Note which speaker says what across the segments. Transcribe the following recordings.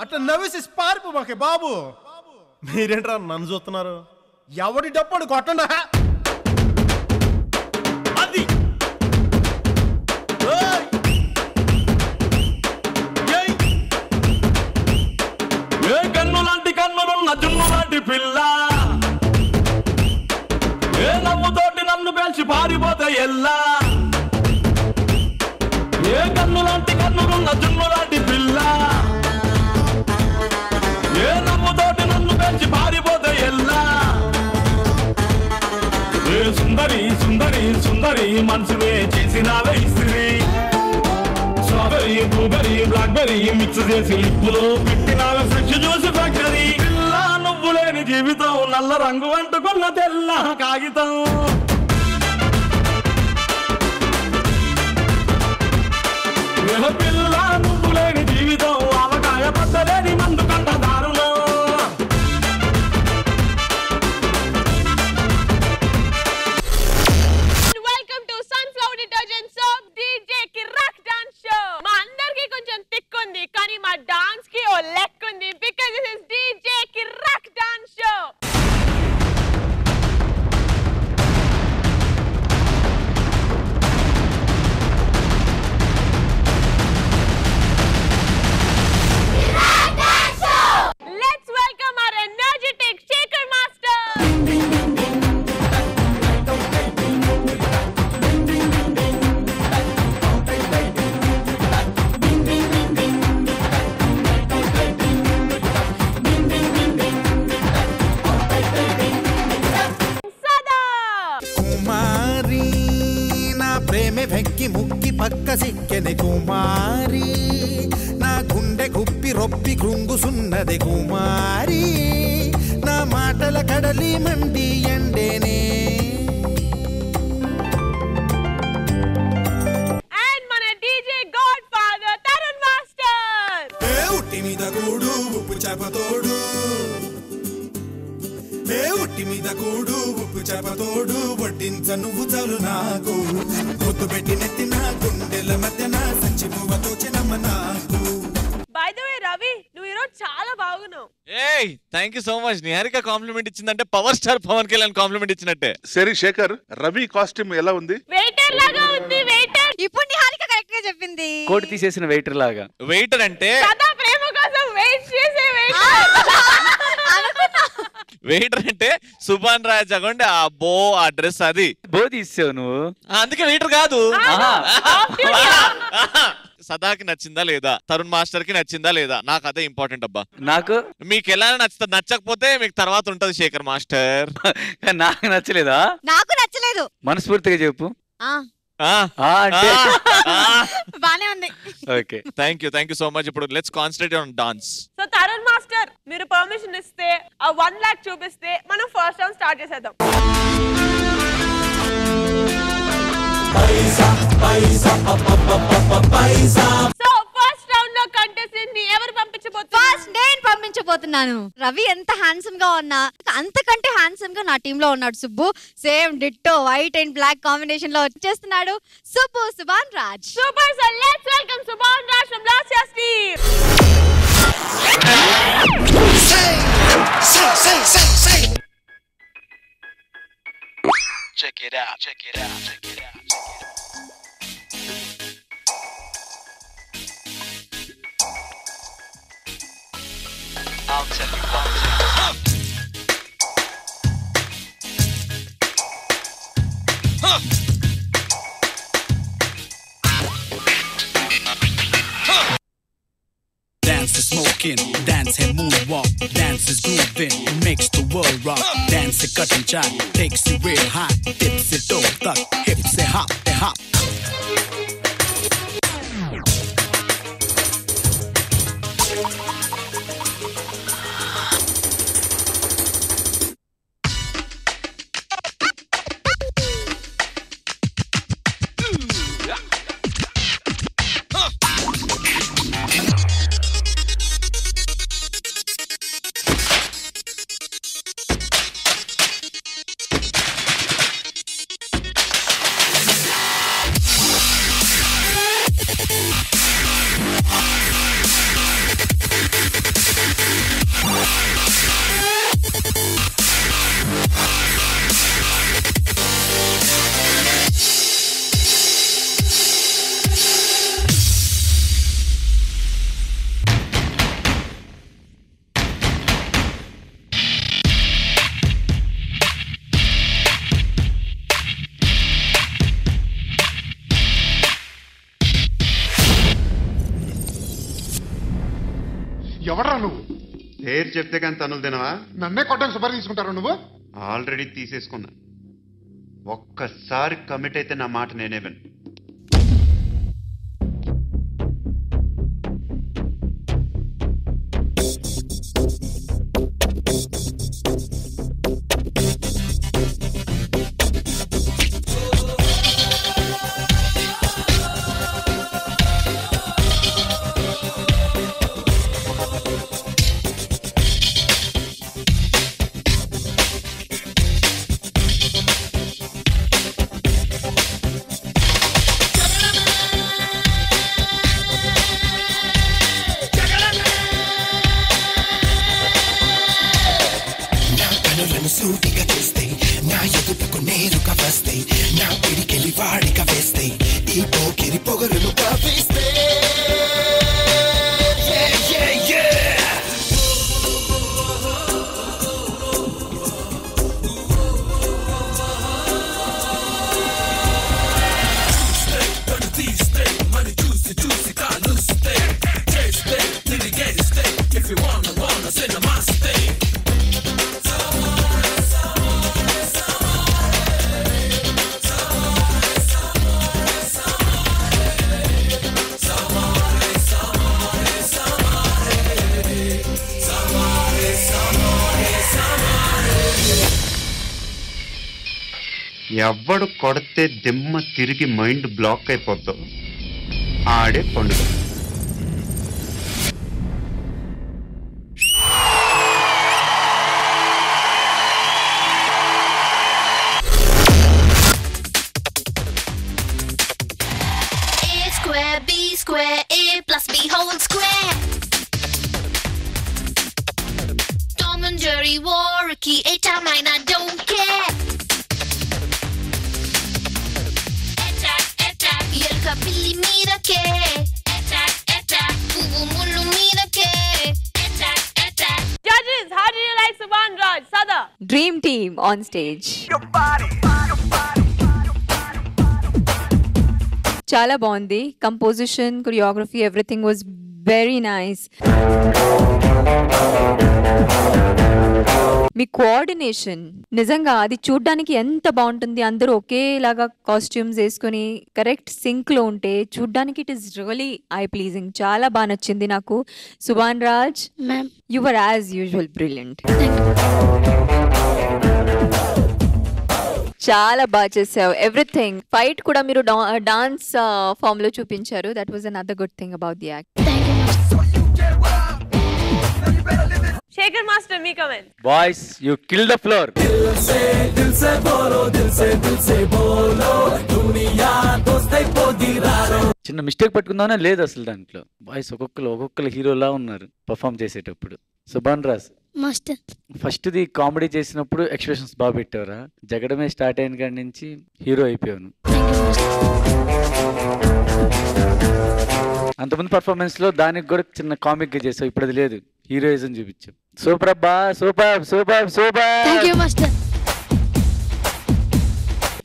Speaker 1: అట్లా నవ్వేసి పారిపోమాకే బాబు. మీరేంట్రా నన్ను చూస్తున్నారు? ఎవడి డప్పుడు కొట్టండా. అది
Speaker 2: ఏ కన్ను లాంటి కన్నులున్న జున్ను లాంటి పిల్ల, ఏ నవ్వుతోటి నన్ను పేల్చి పారిపోతే ఎల్లా. ఏ కన్ను లాంటి కన్నులున్న జున్ను లాంటి పిల్ల, ఏ నవ్వుతోటి నన్ను పేల్చి పారిపోతే ఎల్లా. ఏ సుందరి సుందరి సుందరి మనసునే చేసినావే ఇస్త్రీ. స్ట్రాబెరీ బ్లూబెరీ బ్లాక్బెరీ మిక్స్ చేసి లిప్పులో పెట్టినావే ఫ్రెష్ జ్యూస్ ఫ్యాక్టరీ. పిల్ల నువ్వు లేని జీవితం నల్ల రంగు అంటుకున్న తెల్ల కాగితం. పిల్ల నువ్వు లేని జీవితం ఆవకాయ పట్టలేని మందు కంట దారుణం.
Speaker 3: Welcome to sunflower detergent soap DJ కిరాక్ డాన్స్ షో. మా అందరికి కొంచెం టిక్ ఉంది కానీ మా డాన్స్ కి ఓ లెక్ ఉంది. బికాజ్ దిస్ ఇస్ DJ కిరాక్ dance show. Let's welcome our energetic shaker master. Sada.
Speaker 4: కుమారి నా ప్రేమే వెక్కి ముక్కి పక్క సిక్కెని కుమారి, నా గుండె గుప్పి రొప్పి కృంగుసున్నది కుమారి, నా మాటల కడలి మండి ఎండేనే.
Speaker 3: And మన DJ Godfather Tarun Master.
Speaker 4: ఏ ఉట్టి మీద కూడు ఉప్పు చేపతోడు, ఏ ఉట్టి మీద కూడు ఉప్పు చేపతోడు, వడ్డించ నువ్వు చాలు నాకు, పొద్దు పెట్టి నెత్తిన గుండెల మధ్యన సంచి పువ్వతో చిన్నమ్మ నాకు.
Speaker 3: By the way రవి, నువ్వు ఈరోజు చాలా బాగున్నావు.
Speaker 5: ఏయ్ thank you so much. Niharika compliment ఇచ్చిందంటే power star Pawan Kalyan compliment ఇచ్చినట్టే.
Speaker 6: సరే శేఖర్, రవి కాస్ట్యూమ్ ఎలా ఉంది?
Speaker 3: వెయిటర్ లాగా ఉంది. వెయిటర్.
Speaker 7: ఇప్పుడు నిహారిక కరెక్ట్ గా చెప్పింది.
Speaker 8: కోట్ తీసేసిన వెయిటర్ లాగా.
Speaker 5: వెయిటర్ అంటే
Speaker 3: సదా ప్రేమ కోసం వెయిట్ చేసే వెయిటర్.
Speaker 5: వెయిటర్ అంటే సుభాన్ రాజ్ అగోండి ఆ బో ఆ డ్రెస్ అది
Speaker 8: బో తీసావు నువ్వు.
Speaker 5: అందుకే వెయిటర్ కాదు. సదాకి నచ్చిందా లేదా, తరుణ్ మాస్టర్ కి నచ్చిందా లేదా, నాకు అదే ఇంపార్టెంట్ అబ్బా.
Speaker 8: నాకు
Speaker 5: మీకు ఎలా నచ్చుతుంది, నచ్చకపోతే మీకు తర్వాత ఉంటది శేఖర్ మాస్టర్.
Speaker 8: నాకు నచ్చలేదా?
Speaker 7: నాకు నచ్చలేదు.
Speaker 8: మనస్ఫూర్తిగా చెప్పు.
Speaker 7: బానే ఉంది.
Speaker 8: Okay
Speaker 5: thank you so much. ఇప్పుడు let's concentrate on dance.
Speaker 3: So Tarun master మీరు పర్మిషన్ ఇస్తే ఆ 1 lakh చూపిస్తే మనం ఫస్ట్ రౌండ్ స్టార్ట్ చేసేద్దాం. సో ఫస్ట్ రౌండ్ లో కంటెస్టెంట్ ని ఎవరు పంపించబోతున్నారు?
Speaker 7: ఫస్ట్ నేను పంపించబోతున్నాను. రవి ఎంత హ్యాండ్సమ్ గా ఉన్నా అంతకంటే హ్యాండ్సమ్ గా నా టీమ్ లో ఉన్నాడు Subbu. Same ditto white and black combination లో వచ్చేస్తున్నాడు Subbu Subhan Raj.
Speaker 3: Super. So let's welcome Subhan Raj from last year's team.
Speaker 9: Check it out, check it out, check it out, check it out. I'll tell you one thing.
Speaker 10: Dance is smoking, dance and moonwalk, dance is grooving, makes the world rock. Dance is cutting chart, takes you real high, tips it all tuck, hips it hop, they hop.
Speaker 11: ఎవడ్రా నువ్వు?
Speaker 12: పేరు చెప్తే కానీ తనులు తినవా?
Speaker 11: నన్నే కొట్టడానికి సుపారీ తీసుకుంటారు నువ్వు?
Speaker 12: ఆల్రెడీ తీసేసుకున్నా. ఒక్కసారి కమిట్ అయితే నా మాట నేనే విను.
Speaker 4: సూటిగా చూస్తే నా ఎదుటకు నేరుగా వస్తే నా పిడికెలి వాడిగా వేస్తే ఈ పోకిరి పొగరును కాపేస్తే మరి చూసి చూసి కాలుస్తే చేస్తే తిరిగేస్తే if you wanna say namaste.
Speaker 12: ఎవడు కొడితే దిమ్మ తిరిగి మైండ్ బ్లాక్ అయిపోద్దో ఆడే పండుగ.
Speaker 13: Square, A plus B whole square. Tom and Jerry war a key, 8 time 9, I don't care. Attack, attack, yelka pilli meera ke. Attack, attack, uvu mullu meera ke. Attack, attack.
Speaker 3: Judges, how did you like Subhan Raj? Sada?
Speaker 14: Dream team on stage. చాలా బాగుంది. Composition, choreography, everything was very nice. Me coordination నిజంగా అది చూడ్డానికి ఎంత బాగుంటుంది. అందరూ ఒకేలాగా costumes వేసుకొని కరెక్ట్ సింక్ లో ఉంటే చూడ్డానికి it is really I pleasing. చాలా బాగా నచ్చింది నాకు. Subhan Raj, your as usual brilliant. చాలా బాగా చేసావు. ఎవ్రీథింగ్ ఫైట్ కూడా మీరు డాన్స్ ఫామ్ లో చూపించారు. That was another good thing about the act.
Speaker 3: Shekhar master, మీ comment.
Speaker 8: Boys, you kill the floor.
Speaker 2: దిల్ సే బోలో దునియా దోస్తై పోదిరారో.
Speaker 8: చిన్న మిస్టేక్ పట్టుకుందామనే లేదు అసలు దాంట్లో. బాయ్స్ ఒక్కొక్కరు హీరోలా ఉన్నారు పర్ఫామ్ చేసేటప్పుడు. Subhan Raj
Speaker 13: master
Speaker 8: first the comedy చేసినప్పుడు ఎక్స్ప్రెషన్స్ బాగా పెట్టారా. జగడమే స్టార్ట్ అయిన కాడి నుంచి హీరో అయిపోయాను. అంతకుముందు పర్ఫార్మెన్స్ లో దానికి కూడా చిన్న కామిక్ గా చేసావు, ఇప్పుడు అది లేదు, హీరోయిజం చూపించావు. సూపర్ అబ్బా, super super super.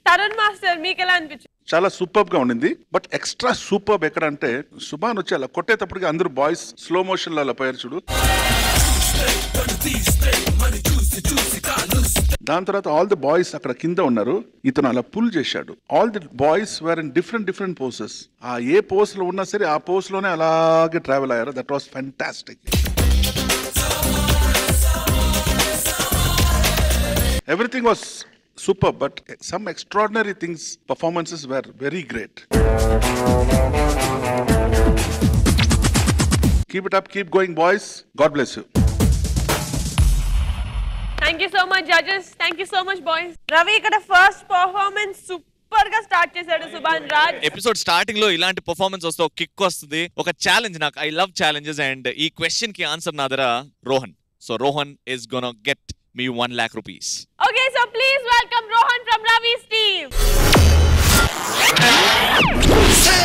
Speaker 3: Tarun master, మీకు ఎలా అనిపించింది?
Speaker 6: చాలా సూపర్ గా ఉండింది. బట్ ఎక్స్ట్రా సూపర్ ఎక్కడ అంటే సుభాన్ వచ్చి అలా కొట్టేటప్పటికి అందరూ బాయ్స్ స్లో మోషన్ లో అలా పోయారు చూడు. దాని తర్వాత ఆల్ ది బాయ్స్ అక్కడ కింద ఉన్నారు, ఇతను అలా పుల్ చేశాడు. All the boys were in different poses. ఆ ఏ పోస్ లో ఉన్నా సరే ఆ పోస్ లోనే అలాగే ట్రావెల్ అయ్యారు. That was fantastic. Everything was super, but some extraordinary things, performances were very great. Keep it up, keep going boys. God bless you.
Speaker 3: Thank you so much judges. Thank you so much boys. Ravi ikkada first performance super గా start చేశాడు Subhan Raj.
Speaker 5: Episode starting లో ఇలాంటి performance వస్తే ఒక kick వస్తుంది, ఒక challenge. నాకు I love challenges. And ఈ క్వశ్చన్ కి ఆన్సర్ నా దగ్గర Rohan. So Rohan is gonna get me 1 lakh rupees.
Speaker 3: Okay, so please welcome Rohan from Ravi's team.
Speaker 4: Say.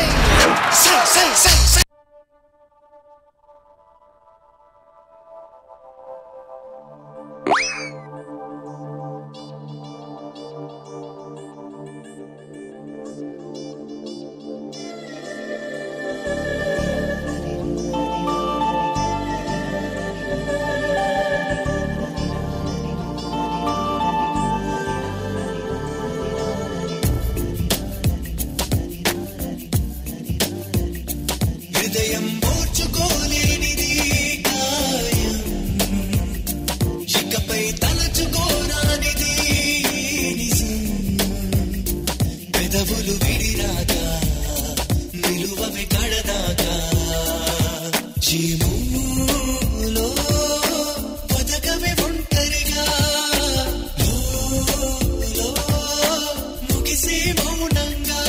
Speaker 4: హృదయం ఓర్చుకోలేనిది గాయం ఇకపై తలచుకోరానిది నిజం పెదవులు విడిరాగా నిలువవి కడదాకా జీములో బతకమే ఒంటరిగా లో ముగిసే మౌనంగా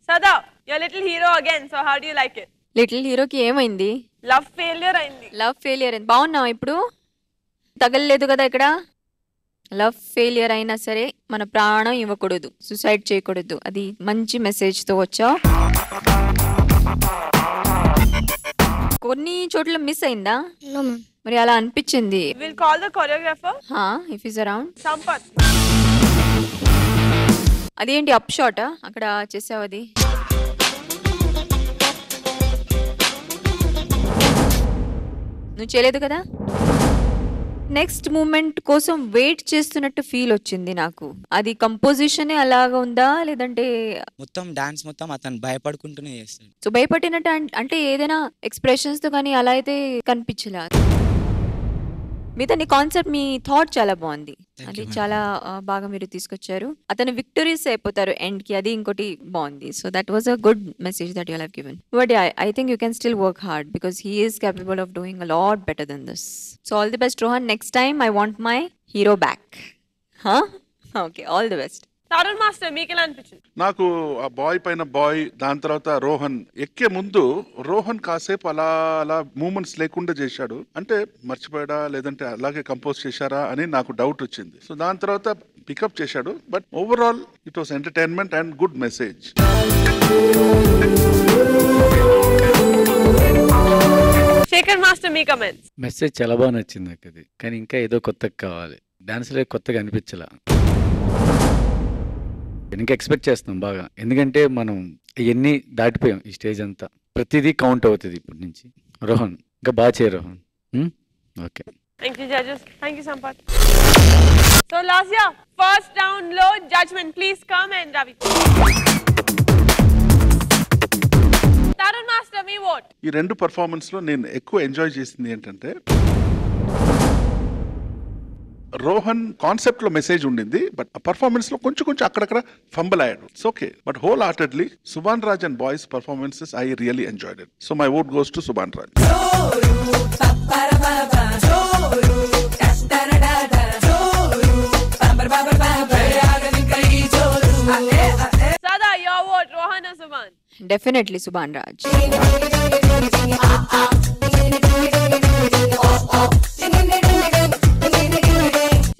Speaker 3: Sada, you're little hero again, so how do you like it?
Speaker 14: Little హీరోకి ఏమైంది?
Speaker 3: Love failure అయింది.
Speaker 14: లవ్ ఫెయిలియర్ అయింది. బాగున్నావు ఇప్పుడు? తగలలేదు కదా ఇక్కడ? లవ్ ఫెయిలియర్ అయినా సరే మన ప్రాణం ఇవ్వకూడదు, సూసైడ్ చేయకూడదు. అది మంచి మెసేజ్ తో వచ్చావు. కొన్ని చోట్ల మిస్ అయిందా? మరి అలా అనిపించింది.
Speaker 3: We'll call the choreographer.
Speaker 14: If he's around.
Speaker 3: Sampath.
Speaker 14: అదేంటి అప్ షాట్ అక్కడ చేసావు? అది నువ్వు చేయలేదు కదా? నెక్స్ట్ మూమెంట్ కోసం వెయిట్ చేస్తున్నట్టు ఫీల్ వచ్చింది నాకు. అది కంపోజిషన్ అలాగా ఉందా లేదంటే
Speaker 15: మొత్తం డాన్స్ మొత్తం అతను భయపడుకుంటూనే చేస్తాడు.
Speaker 14: సో భయపడినట్టు అంటే ఏదైనా ఎక్స్ప్రెషన్స్ తో కానీ అలా అయితే కనిపించలే. మీతో నీ కాన్సెప్ట్, మీ థాట్ చాలా బాగుంది. అది చాలా బాగా మీరు తీసుకొచ్చారు. అతను విక్టరీస్ అయిపోతారు ఎండ్ కి, అది ఇంకోటి బాగుంది. So that was a good message that you have given. But I think you can still work hard because he is capable of doing a lot better than this. So all the best Rohan. Next time I want my hero back. Okay, all the best.
Speaker 3: Tarun master మీకు ఎలా అనిపించింది?
Speaker 6: నాకు ఆ bye పైన bye, దాని తర్వాత రోహన్ ఎక్కే ముందు రోహన్ కాసేపు అలా అలా మూమెంట్స్ లేకుండా చేశాడు. అంటే మర్చిపోయాడా లేదంటే అలాగే కంపోజ్ చేశారా అని నాకు డౌట్ వచ్చింది. సో దాని తర్వాత పికప్ చేశాడు. But overall it was entertainment and good message.
Speaker 3: Shekhar master మీ కమెంట్స్.
Speaker 8: మెసేజ్ చాలా బాగా నచ్చింది నాకు అది. కానీ ఇంకా ఏదో కొత్తగా కావాలి. డాన్స్లో కొత్తగా అనిపించలా. ఇంకా ఎక్స్పెక్ట్ చేస్తున్నాం బాగా, ఎందుకంటే మనం ఇవన్నీ దాటిపోయాం. ఈ స్టేజ్ అంతా ప్రతిదీ కౌంట్ అవుతుంది ఇప్పటి నుంచి. రోహన్ ఇంకా బాగా చేయ Rohan. Okay,
Speaker 3: thank you judges. Thank you Sampath. So Lasya, first round లో judgement please come and Ravi. Tarun master మీ ఓట్.
Speaker 6: ఈ రెండు పర్ఫార్మెన్స్ లో నేను ఎక్కువ ఎంజాయ్ చేసింది ఏంటంటే రోహన్ కాన్సెప్ట్ లో మెసేజ్ ఉండింది, బట్ ఆ పర్ఫార్మెన్స్ లో కొంచెం అక్కడక్కడ ఫంబల్ అయ్యాడు. It's okay, but whole heartedly Subhan Raj and boys performances I really enjoyed it. So my vote goes to Subhan Raj.
Speaker 3: Sada, your vote, Rohan or Subhan?
Speaker 14: Definitely Subhan Raj.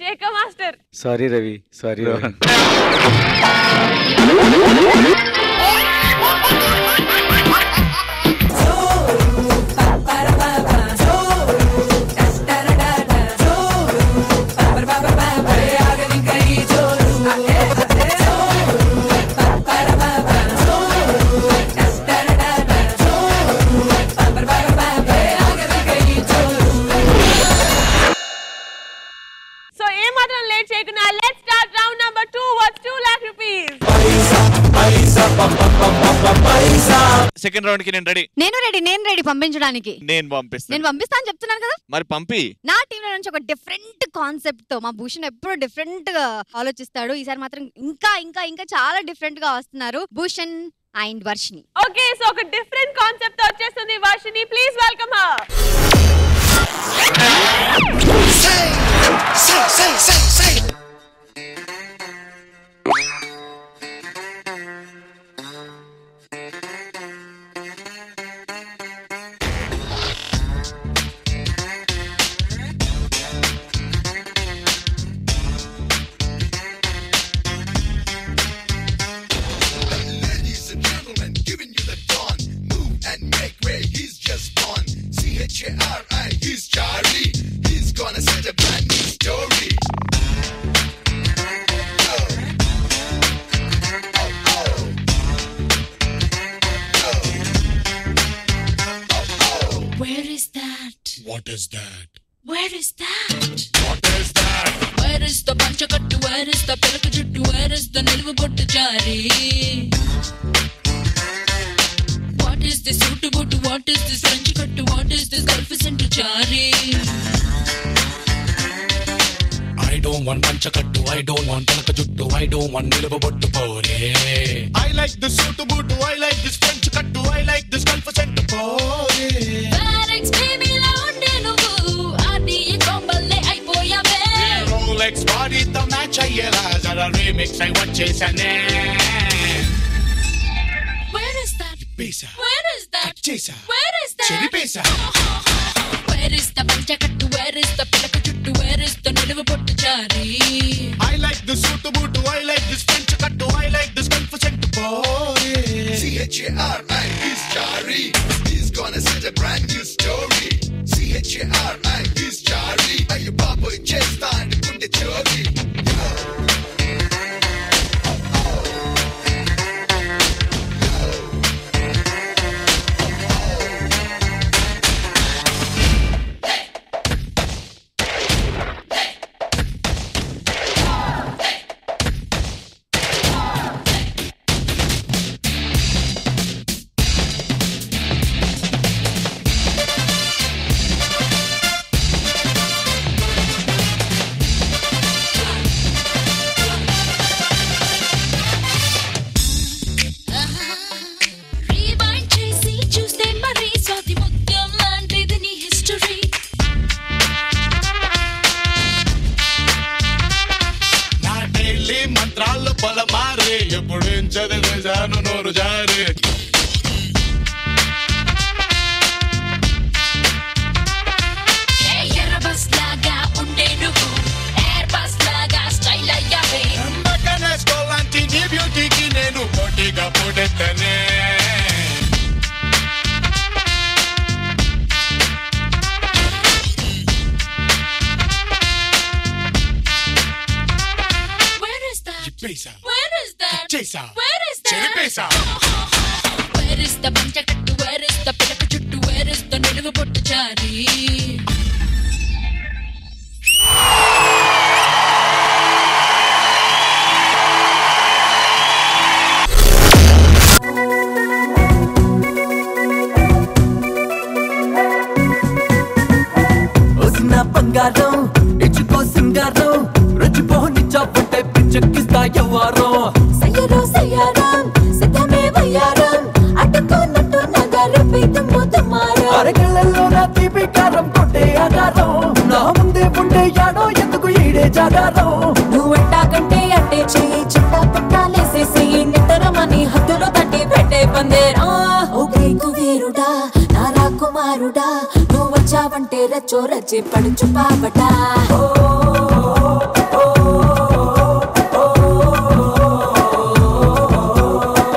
Speaker 3: Shekhar Master.
Speaker 8: Sorry Ravi, sorry Rohan.
Speaker 3: Let's start round number 2. What's 2 lakh rupees?
Speaker 5: Second round కి నేను ready.
Speaker 7: నేను ready పంపించడానికి.
Speaker 5: నేను
Speaker 7: పంపిస్తాను చెప్తున్నాను కదా.
Speaker 5: మరి పంపి.
Speaker 7: నా టీమ్ లో నుంచి ఒక డిఫరెంట్ కాన్సెప్ట్ తో మా భూషణ్ ఎప్పుడు డిఫరెంట్ గా ఆలోచిస్తాడు. ఈసారి మాత్రం ఇంకా ఇంకా ఇంకా చాలా డిఫరెంట్ గా వస్తున్నారు Bhushan and Varshini.
Speaker 3: Okay, so ఒక డిఫరెంట్ కాన్సెప్ట్ తో వచ్చేస్తుంది Varshini. Please welcome her.
Speaker 4: He's Charlie. He's gonna set a brand new story.
Speaker 13: Where is that?
Speaker 4: What is that?
Speaker 13: Where is that?
Speaker 4: What is that?
Speaker 13: Where is the panchakattu? Where is the pilaka juttu? Where is the niluvu bottu jari? What is this sutu bottu? What is this French kattu? What is this Gulficent jari?
Speaker 4: I don't want panchakattu. I don't want pilaka juttu. I don't want niluvu bottu pore. I like the sutu bottu. I like this French kattu. I like this Gulficent pore.
Speaker 13: Varex baby la unde nuvu RDA komballe aipoyave.
Speaker 4: Rolex body to match ayyela zara remix I vachesane.
Speaker 13: Where is that?
Speaker 4: Pesa.
Speaker 13: Where is that?
Speaker 4: Chesa.
Speaker 13: Where is that?
Speaker 4: Cheri pesa.
Speaker 13: Where is the panchakattu? Where is the pilaka juttu? Where is the niluvu bottu jari?
Speaker 4: I like the sutu bootu. I like this French kattu. I like this Gulficent pore. CHARI is Chari. He's gonna set a brand new story. CHARI is Chari. Ayo babu chesta and kunde chori.
Speaker 13: Rewind చేసి చూస్తే మరి స్వాతి ముత్యం లాంటిది నీ history.
Speaker 4: నా daily మంత్రాలు పొలమారే ఎప్పుడు చదివేశాను నోరు జారే.
Speaker 13: ఎర్ర బస్ లాగా ఉండే నువ్వు ఎయిర్ బస్ లాగా స్టైల్ అయ్యావే.
Speaker 4: మకనేసుకోలాంటి నీ బ్యూటీకి నేను పోటీగా పోటెత్తనే.
Speaker 13: Where is that?
Speaker 4: Pesa.
Speaker 13: Where is that?
Speaker 4: Chesa.
Speaker 13: Where is that?
Speaker 4: Cheri pesa.
Speaker 13: Where is the panchakattu? Where is the pilaka juttu? Where is the niluvu bottu jari?
Speaker 16: బంగారం ఇచ్చుకో సింగారం రచ్చో రచ్చే పడుచు పాపట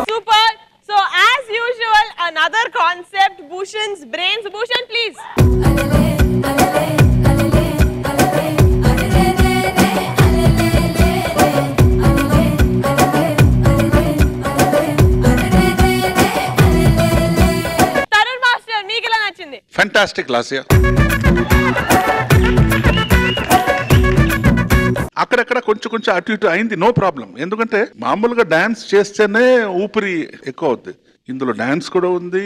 Speaker 3: Super. So as usual, another concept. Bhushan's brains. Bhushan, please. Tarun Master, మీకు ఎలా నచ్చింది?
Speaker 6: Fantastic Lasya. అక్కడక్కడ కొంచెం అటు ఇటు అయింది, నో ప్రాబ్లం. ఎందుకంటే మామూలుగా డాన్స్ చేస్తేనే ఊపిరి ఎక్కువ అవుద్ది. ఇందులో డాన్స్ కూడా ఉంది,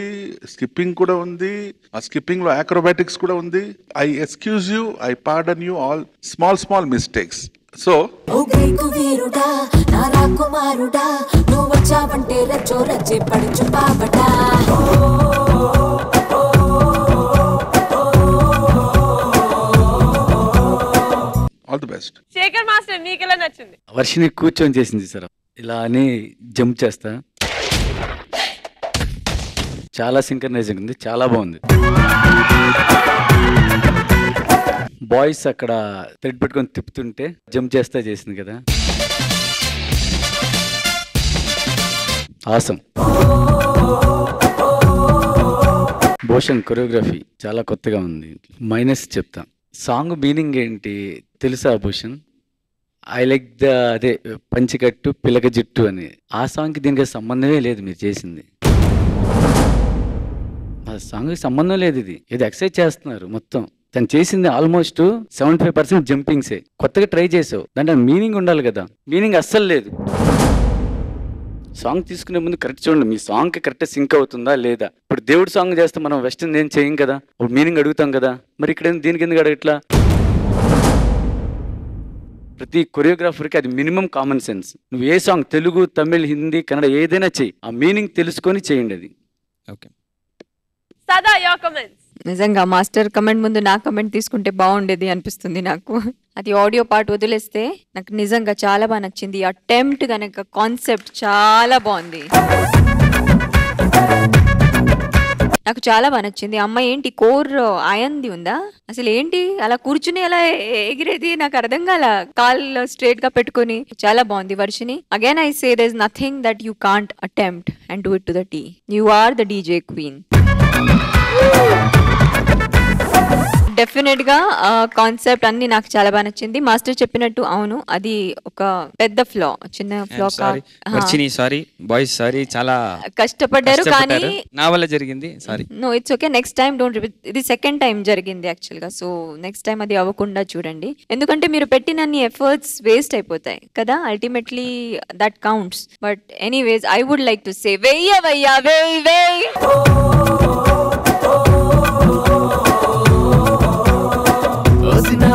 Speaker 6: స్కిప్పింగ్ కూడా ఉంది, ఆ స్కిప్పింగ్ లో ఆక్రోబాటిక్స్ కూడా ఉంది. I excuse you, I pardon you all small mistakes. So
Speaker 16: వీరుడా నా రాకుమారుడా నువ్వు వచ్చావంటే రచ్చో రచ్చే పడుచు పాపట
Speaker 6: all the best.
Speaker 3: Shekhar master మీకు ఎలా నచ్చింది?
Speaker 8: వర్షిని కూర్చొని చేసింది సార్, ఇలా అని జంప్ చేస్తా, చాలా సింక్రనైజింగ్ ఉంది, చాలా బాగుంది. బాయ్స్ అక్కడ థ్రెడ్ పెట్టుకొని తిప్పుతుంటే జంప్ చేస్తా చేసింది కదా, ఆసం. భూషణ్ కొరియోగ్రఫీ చాలా కొత్తగా ఉంది. మైనస్ చెప్తా, సాంగ్ మీనింగ్ ఏంటి తెలుసా భూషణ్? ఐ లైక్ ద అదే పంచికట్టు పిలక జుట్టు అని. ఆ సాంగ్కి దీనికి సంబంధమే లేదు మీరు చేసింది. ఆ సాంగ్కి సంబంధం లేదు, ఇది ఎక్సర్సైజ్ చేస్తున్నారు మొత్తం. తను చేసింది ఆల్మోస్ట్ 75% జంపింగ్సే. కొత్తగా ట్రై చేసావు, దాంట్లో మీనింగ్ ఉండాలి కదా, మీనింగ్ అస్సలు లేదు. సాంగ్ తీసుకునే ముందు కరెక్ట్ చూడండి, మీ సాంగ్కి కరెక్ట్ సింక్ అవుతుందా లేదా. ఇప్పుడు దేవుడు సాంగ్ చేస్తే మనం వెస్టర్న్ ఏం చేయం కదా, ఇప్పుడు మీనింగ్ అడుగుతాం కదా, మరి ఇక్కడ దీనికి ఎందుకు అడగట్లా? ప్రతి కొరియోగ్రాఫర్కి అది మినిమం కామన్ సెన్స్. నువ్వు ఏ సాంగ్ తెలుగు, తమిళ్, హిందీ, కన్నడ ఏదైనా చెయ్యి, ఆ మీనింగ్ తెలుసుకొని చేయండి అది. ఓకే
Speaker 3: సదా, your comments.
Speaker 14: నిజంగా మాస్టర్ కమెంట్ ముందు నా కమెంట్ తీసుకుంటే బాగుండేది అనిపిస్తుంది నాకు. అది ఆడియో పార్ట్ వదిలేస్తే నాకు నిజంగా చాలా బాగా నచ్చింది. అటెంప్ట్ కనుక కాన్సెప్ట్ చాలా బాగుంది, నాకు చాలా బాగా నచ్చింది. అమ్మాయి ఏంటి కోర్ ఆయంది ఉందా అసలు, ఏంటి అలా కూర్చుని అలా ఎగిరేది, నాకు అర్థం కాల. కాళ్ళు స్ట్రేట్ గా పెట్టుకుని చాలా బాగుంది. Varshini, again I say there is nothing that you can't attempt and do it to the T. You are the DJ queen. Definite గా కాన్సెప్ట్ అన్ని నాకు చాలా బాగా నచ్చింది. మాస్టర్ చెప్పినట్టు అవును, అది ఒక పెద్ద ఫ్లా, చిన్న ఫ్లా.
Speaker 15: సారీ బాయ్స్, సారీ, చాలా
Speaker 14: కష్టపడ్డారు కానీ
Speaker 15: నా వల్ల జరిగింది. Sorry.
Speaker 14: No, it's okay. Next time don't repeat. ఇది సెకండ్ టైం జరిగింది యాక్చువల్ గా, సో నెక్స్ట్ టైం అది అవ్వకుండా చూడండి. ఎందుకంటే మీరు పెట్టిన అన్ని ఎఫర్ట్స్ వేస్ట్ అయిపోతాయి కదా, ultimately that counts. But anyways I would like to say వెయ్య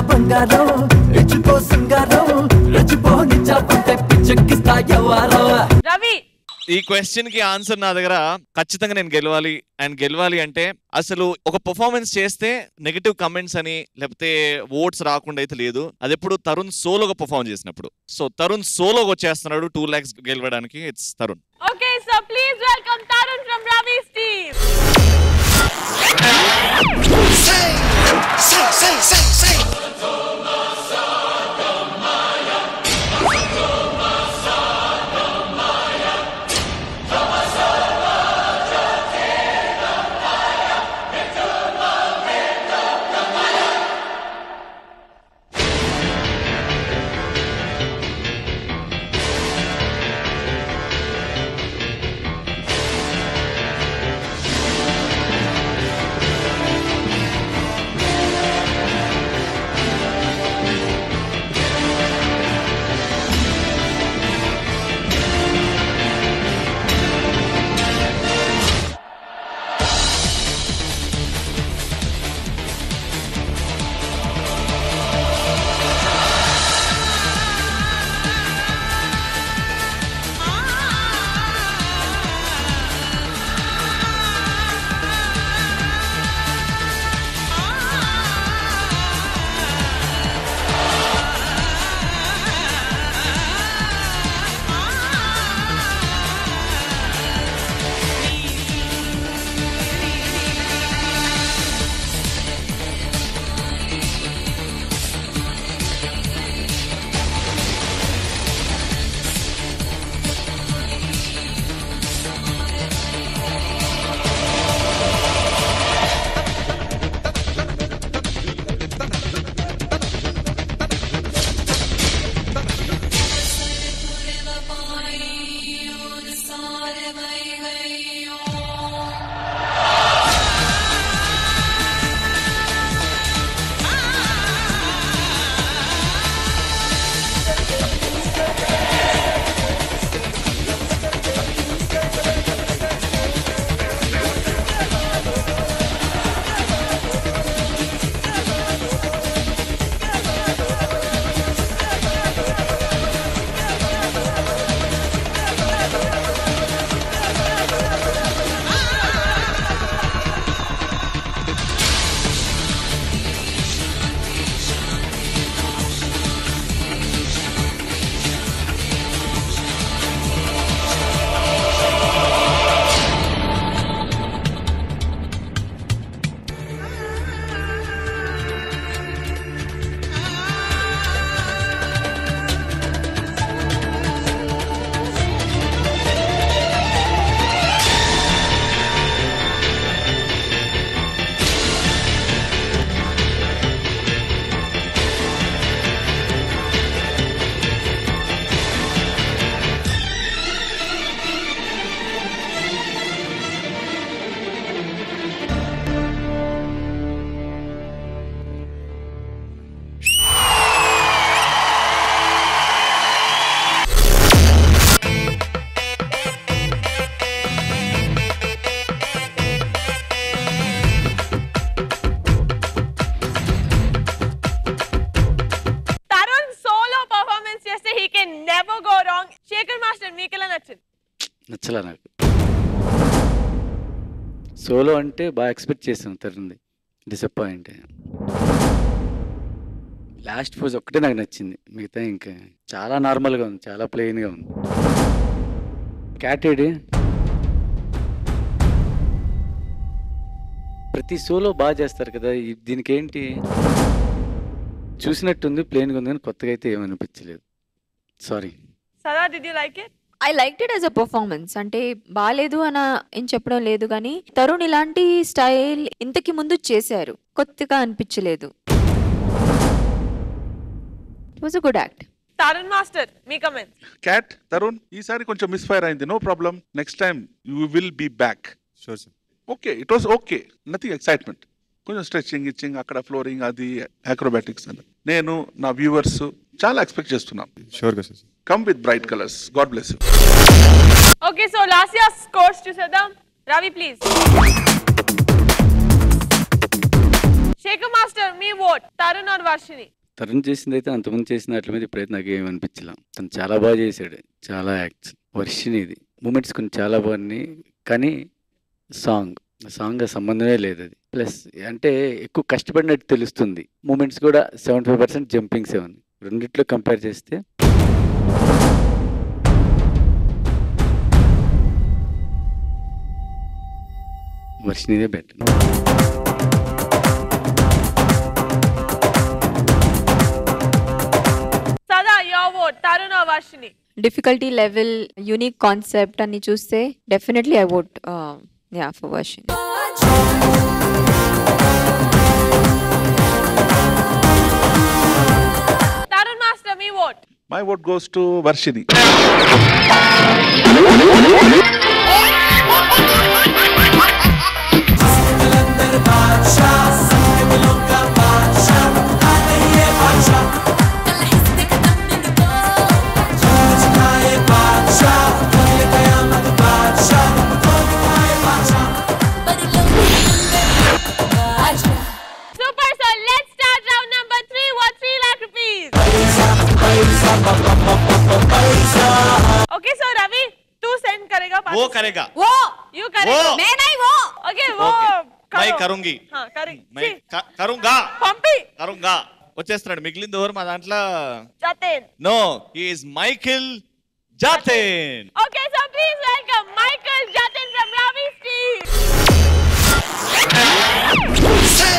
Speaker 17: బంగారం రెచ్చిపో సింగారం రెచ్చిపో నిచ్చాపంటే పిచ్చెక్కిస్తా ఎవరో.
Speaker 3: రవి,
Speaker 5: ఈ క్వశ్చన్ కి ఆన్సర్ నా దగ్గర ఖచ్చితంగా నేను గెలవాలి. అండ్ గెలవాలి అంటే అసలు ఒక పర్ఫార్మెన్స్ చేస్తే నెగటివ్ కమెంట్స్ అని లేకపోతే ఓట్స్ రాకుండా అయితే లేదు. అది ఎప్పుడు తరుణ్ సోలోగా పర్ఫార్మ్ చేసినప్పుడు. సో తరుణ్ సోలోగా వచ్చేస్తున్నాడు 2 lakhs గెలవడానికి. It's Tarun.
Speaker 3: Okay, so please welcome Tarun from Ravi's team.
Speaker 4: Say.
Speaker 8: నచ్చలే నాకు. సోలో అంటే బాగా ఎక్స్పెక్ట్ చేసాను తరుణ్ది, డిసప్పాయింట్. లాస్ట్ పోజ్ ఒక్కటే నాకు నచ్చింది, మిగతా ఇంకా చాలా నార్మల్గా ఉంది, చాలా ప్లెయిన్గా ఉంది. క్యాటేడి ప్రతి షోలో బాగా చేస్తారు కదా, దీనికి ఏంటి చూసినట్టుంది, ప్లెయిన్గా ఉంది కానీ కొత్తగా అయితే ఏమనిపించలేదు. Sorry.
Speaker 3: Sada, did you like it?
Speaker 14: I like it as a performance. అంటే బాగాలేదు అని ఏం చెప్పడం లేదు, కానీ తరుణ్ ఇలాంటి స్టైల్ ఇంతకి ముందు చేశారు, కొత్తగా అనిపించలేదు. It was a good act.
Speaker 3: Tarun master, మీ కమెంట్.
Speaker 6: క్యాట్ తరుణ్ ఈసారి కొంచెం మిస్ఫైర్ అయింది, no problem, next time you will be back.
Speaker 18: Sure sir.
Speaker 6: Okay, it was okay, nothing excitement, కొంచెం స్ట్రెచింగ్ ఇచ్చింగ్ అక్కడ ఫ్లోరింగ్ అది అక్రోబాటిక్స్ అని నేను నా వ్యూవర్స్ చాలా ఎక్స్పెక్ట్ చేస్తున్నాం.
Speaker 18: షూర్గా sir.
Speaker 6: Come with bright colours, God bless you.
Speaker 3: Okay, so last year scores చూసేద్దాం. రవి ప్లీజ్. శేఖర్ మాస్టర్, మీ ఓట్ తరుణ్ ఆర్ వర్షిని?
Speaker 8: తరుణ్ చేసింది అయితే అంతమంది చేసిన వాటి మీద ఇప్పుడైతే నాకు ఏమి అనిపించలే. తను చాలా బాగా చేశాడు, చాలా యాక్ట్స్. వర్షినిది మూమెంట్స్ కొన్ని చాలా బాగున్నాయి, కానీ సాంగ్ సంబంధమే లేదు. అది ప్లస్ అంటే ఎక్కువ కష్టపడినట్టు తెలుస్తుంది. మూమెంట్స్ కూడా 75% జంపింగ్సే ఉంది. రెండిట్లో కంపేర్ చేస్తే వర్షినిదే better.
Speaker 3: Sada, your vote Tarun or Varshini?
Speaker 14: Difficulty level, unique concept అన్ని చూస్తే definitely I vote for Varshini.
Speaker 3: Tarun master, మీ vote?
Speaker 6: My vote goes to Varshini.
Speaker 3: Super, so let's start round number 3. What 3 lakh rupees? Okay, so Ravi, तू send करेगा?
Speaker 5: वो करेगा.
Speaker 3: वो you करेगा?
Speaker 5: वो.
Speaker 3: मैं नहीं वो. Okay, वो
Speaker 5: मैं करूंगी.
Speaker 3: हाँ करेंगी.
Speaker 5: मैं करूंगा.
Speaker 3: పంపి.
Speaker 5: కరుంగా. వచ్చేస్తున్నాడు. మిగిలింది ఎవరు మా దాంట్లో?
Speaker 3: Jatin.
Speaker 5: No, he is Michael Jatin.
Speaker 3: Okay, so please welcome Michael Jatin from Ravi's team.
Speaker 4: Say.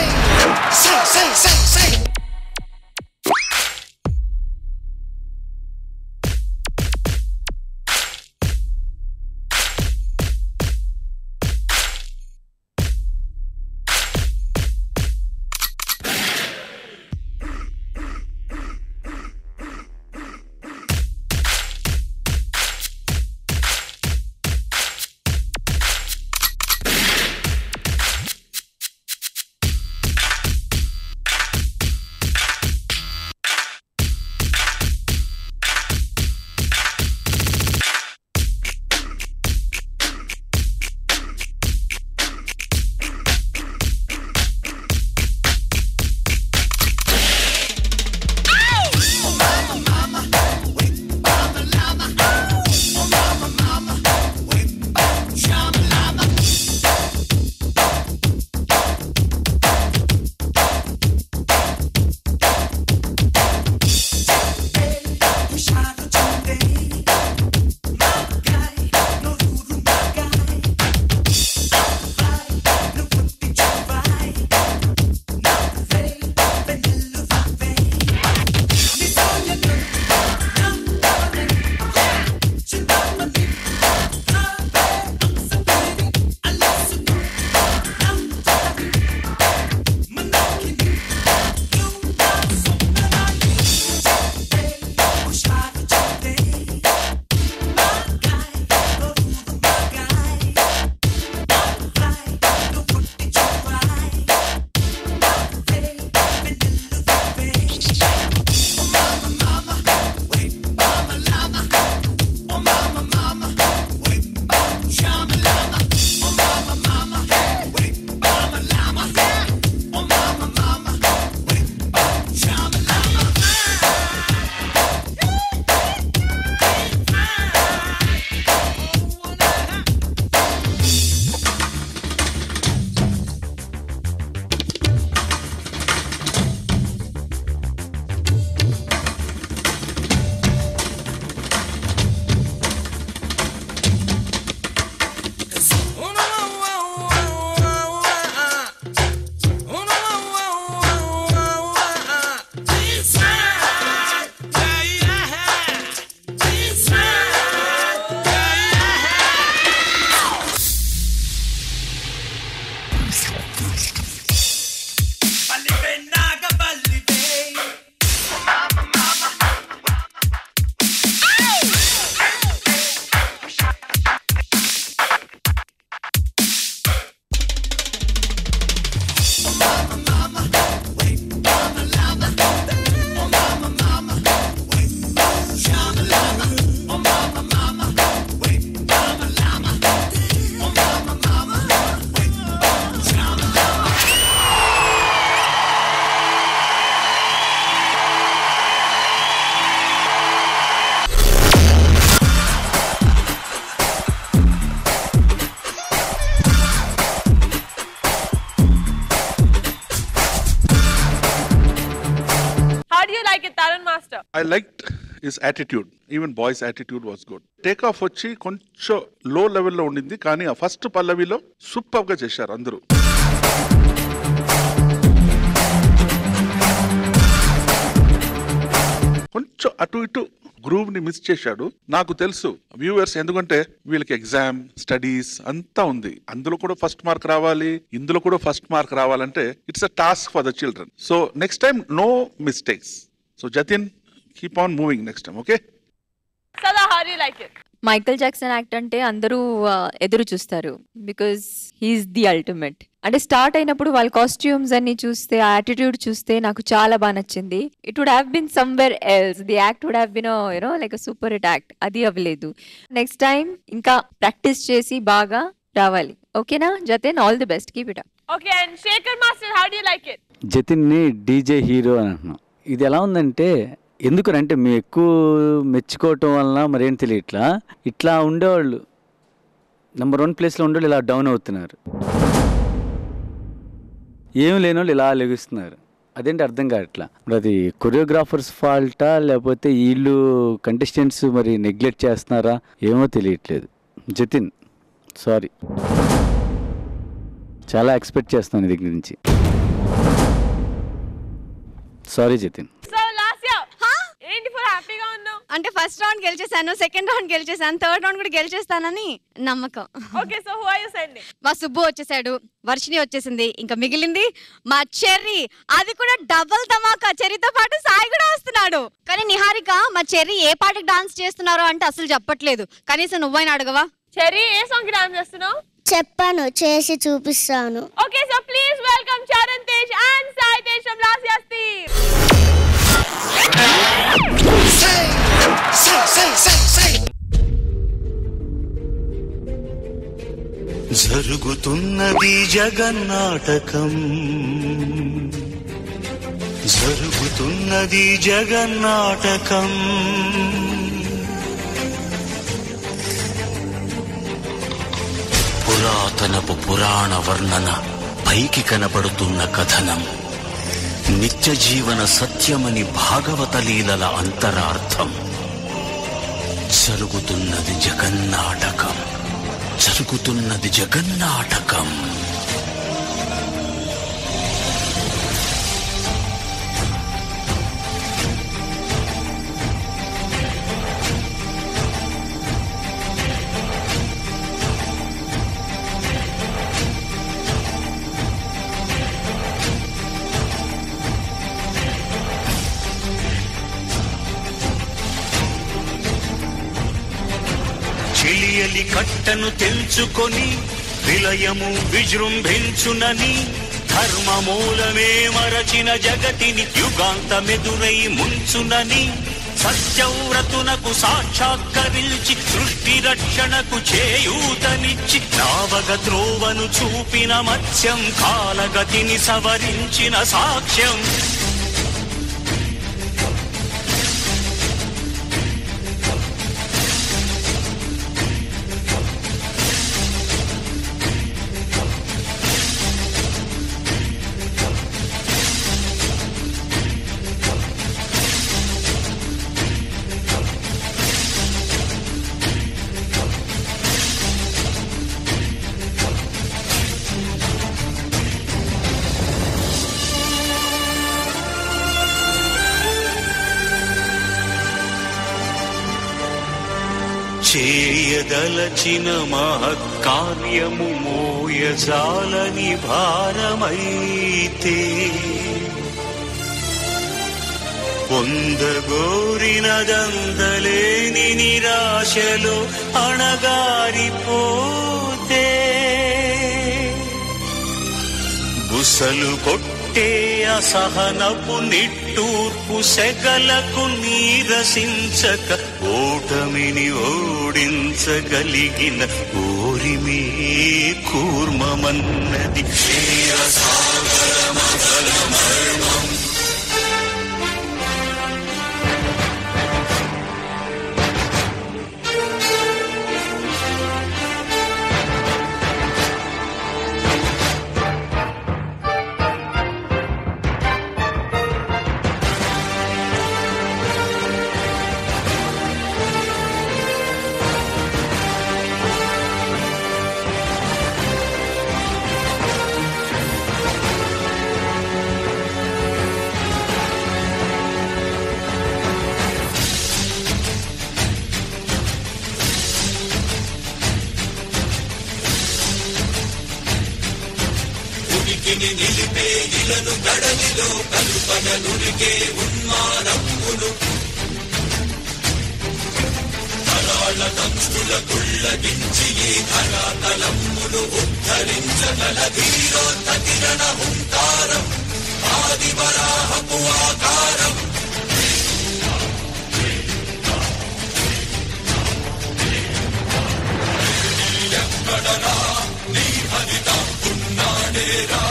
Speaker 3: like it, Tarun Master?
Speaker 6: I liked his attitude. Even boy's attitude was good. Take off వచ్చి కొంచెం లో లెవెల్లో ఉండింది, కానీ ఆ first పల్లవిలో super గా చేశారు అందరూ. కొంచెం అటు ఇటు గ్రూవ్ ని మిస్ చేశాడు. నాకు తెలుసు వ్యూవర్స్, ఎందుకంటే వీళ్ళకి ఎగ్జామ్ స్టడీస్ అంతా ఉంది, అందులో కూడా ఫస్ట్ మార్క్ రావాలి, ఇందులో కూడా ఫస్ట్ మార్క్ రావాలంటే it's a task for the children. So next time no mistakes. So Jatin, keep on moving next time. Okay
Speaker 3: Sada, how do you like it?
Speaker 14: Michael Jackson act అంటే అందరూ ఎదురు చూస్తారు because he's the ultimate. అంటే start అయినప్పుడు వాళ్ళ costumes అన్ని చూస్తే, ఆ యాటిట్యూడ్ చూస్తే నాకు చాలా బాగా నచ్చింది. It would have been somewhere else, the act would have been you know like a super hit act. అది అవ్వలేదు. నెక్స్ట్ టైం ఇంకా ప్రాక్టీస్ చేసి బాగా రావాలి. ఓకేనా Jatin? All the best, keep it up.
Speaker 3: Okay, and Shekhar Master, how do you like it?
Speaker 8: Jatin ని DJ hero అని అంటున్నాం. ఇది ఎలా ఉందంటే, ఎందుకనంటే మేము ఎక్కువ మెచ్చుకోవటం వలన మరేం తెలియట్లా, ఇట్లా ఉండేవాళ్ళు నెంబర్ 1 ప్లేస్లో ఉండేవాళ్ళు ఇలా డౌన్ అవుతున్నారు, ఏం లేని వాళ్ళు ఇలా లెగుస్తున్నారు. అదేంటి అర్థం కావట్లా. మరి అది కొరియోగ్రాఫర్స్ ఫాల్టా లేకపోతే వీళ్ళు కంటెస్టెంట్స్ మరి నెగ్లెక్ట్ చేస్తున్నారా ఏమో తెలియట్లేదు. జతిన్ సారీ, చాలా ఎక్స్పెక్ట్ చేస్తాను నీ దగ్గర నుంచి. సారీ జతిన్.
Speaker 7: అంటే ఫస్ట్ రౌండ్ గెలిచేసాను, సెకండ్ రౌండ్ గెలిచేసాను, థర్డ్ రౌండ్ కూడా గెలిచేస్తానని నమ్మకం.
Speaker 3: Okay, so who are you sending?
Speaker 7: మా సుబ్బు వచ్చేసాడు, వర్షిని వచ్చేసింది, ఇంకా మిగిలింది మా చెర్రీ. అది కూడా డబుల్ ధమాకా, చెర్రీతో పాటు సాయి కూడా వస్తున్నాడు. కానీ నిహారిక, మా చెర్రీ ఏ పాటకి డాన్స్ చేస్తున్నారో అంటే అసలు చెప్పట్లేదు. కనీసం నువ్వైనా అడగవా?
Speaker 3: చెర్రీ, ఏ సాంగ్ కి డాన్స్ చేస్తున్నావు?
Speaker 18: చెప్పాను, చేసి చూపిస్తాను.
Speaker 3: Okay, so please welcome Charan Tej and Sai Tej from Last Year's Team.
Speaker 19: జరుగుతున్నది జగన్నాటకం, జరుగుతున్నది జగన్నాటకం. పురాతనపు పురాణ వర్ణన, పైకి కనబడుతున్న కథనం, నిత్య జీవన సత్యమని భాగవత లీలల అంతరార్థం. జరుగుతున్నది జగన్నాటకం, జరుగుతున్నది జగన్నాటకం. చెలియలి కట్టను తెంచుకొని విలయము విజృంభించునని, ధర్మమూలమే మరచిన జగతిని యుగాంతమెదురై ముంచునని, సత్యవ్రతునకు సాక్షాత్కరించి సృష్టి రక్షణకు చేయూతనిచ్చి, నావగ త్రోవను చూపిన మత్స్యం, కాలగతిని సవరించిన సాక్ష్యం. చేయదలచిన మహత్కార్యము మోయజాలని భారమైతే, పొందగోరినదందలేని నిరాశలో అణగారిపోతే, బుసలు కొట్టే అసహనపు నిట్టూర్పు సెగలకు నీరసించక, ఓటమిని ఓడించగలిగిన ఓరిమే కూర్మమన్నది క్షీరసాగరమగలమర్మం. కనులను గడలిలో కలుపగలురిగే ఉన్మాదమును తరాళ దంష్టుల కుళ్ళగించి ఈ ధరాతలమ్మును ఉద్ధరించగల ధీరోత్తతిరణ హుంకారం ఆది వరాహపు ఆకారం ఎక్కడరా నీ హరిత ఉన్నాడేరా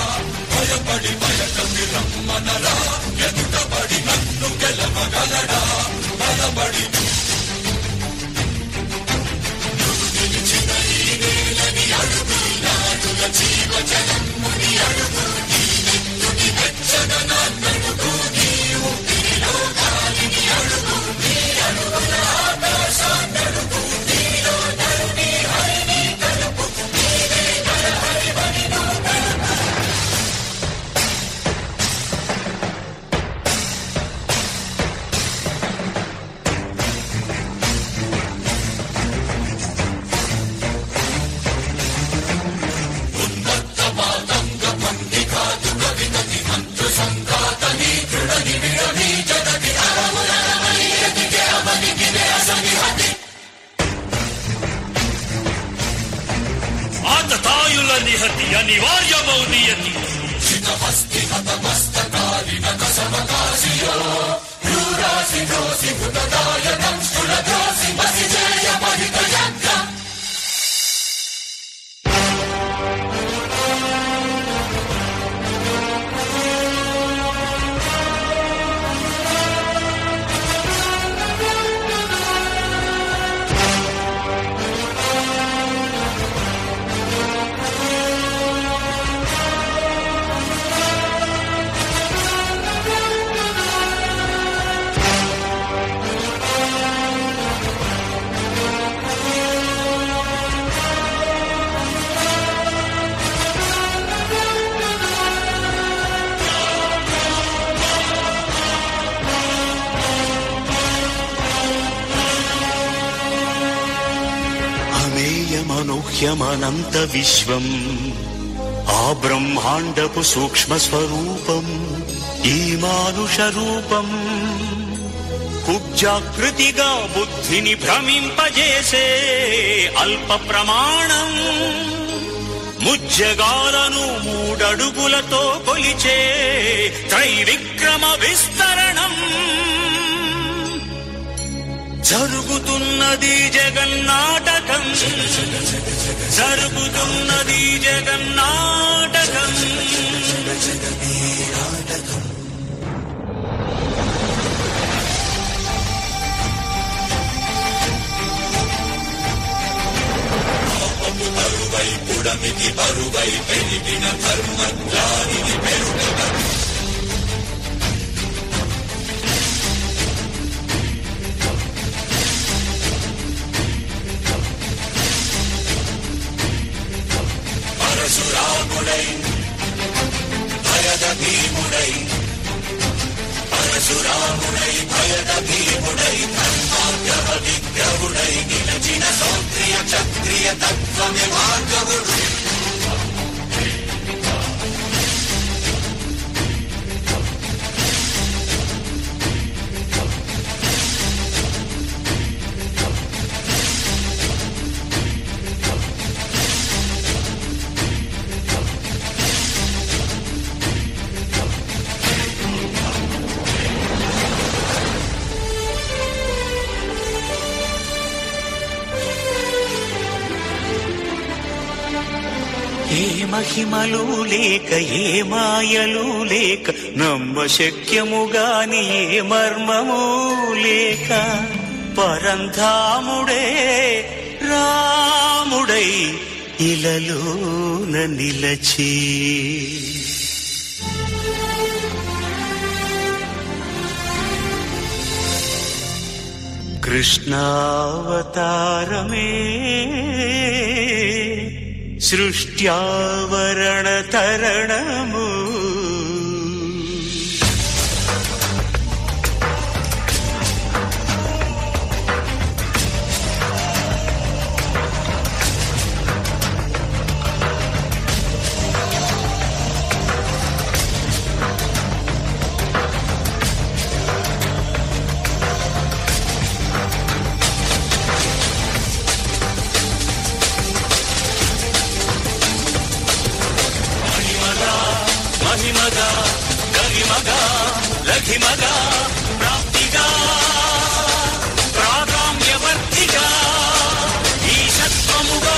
Speaker 19: భయపడి భయకమి రమ్మనరా ఎదుటపడి నన్ను గెలవగలడా బలపడి నిలిచిన ఈ నేలని అడుగు నాటుల జీవజలమ్ముని అడుగు నీ నెత్తుని వెచ్చదనాన్నడుగు నీ ఊపిరిలో గాలిని అడుగు నీ అడుగుల ఆకాశాన్నడుగు నీలో నరుని హరిని కలుపు నీవే నరహరివని నువ్వు కలుపు ఉన్మత్త మాతంగ పండికాదు కవితని మంత్ర సంఘాతని దృఢని విడని జగతి అరమురమని ఎదిగే అవనికి వేసని హతి
Speaker 2: ఆతతాయుల నిహతి అనివార్యమౌ నియతి
Speaker 19: చితహస్తి హతమస్తకాలిన కసమకాశియో యూరాసి దోసి హృదదాయ దంష్టుల దోసి బసి జయ మహిత యజ్ఞ అమేయమనూహ్యమనంత విశ్వం ఆ బ్రహ్మాండపు సూక్ష్మ స్వరూపం ఈ మానుష రూపం కుబ్జాకృతిగా బుద్ధిని భ్రమింపజేసే అల్ప ప్రమాణం ముజ్జగాలను మూడడుగులతో కొలిచే త్రైవిక్రమ విస్తరణం జరుగుతున్నది జగన్నాటకం జరుగుతున్నది జగన్నాటకం బరువై పుడమికి బరువై పెరిగిన ధర్మజ్ఞానిని పెరుగగా పరశురాముడై భయద భీముడై పరశురాముడై భయద భీముడై ధర్మాగ్రహ విగ్రహుడై నిలచిన సౌత్రియ క్షత్రియ తత్వమే భార్గవుడు ఏ మహిమలు లేక ఏ మాయలు లేక నమ్మశక్యముగాని ఏ మర్మము లేక పరంధాముడే రాముడై ఇలలోన నిలచి కృష్ణావతారమే సృష్ట్యావరణ తరణము మహిమగా ప్రాప్తిగా ప్రాగామ్యవర్తిగా ఈశత్వముగా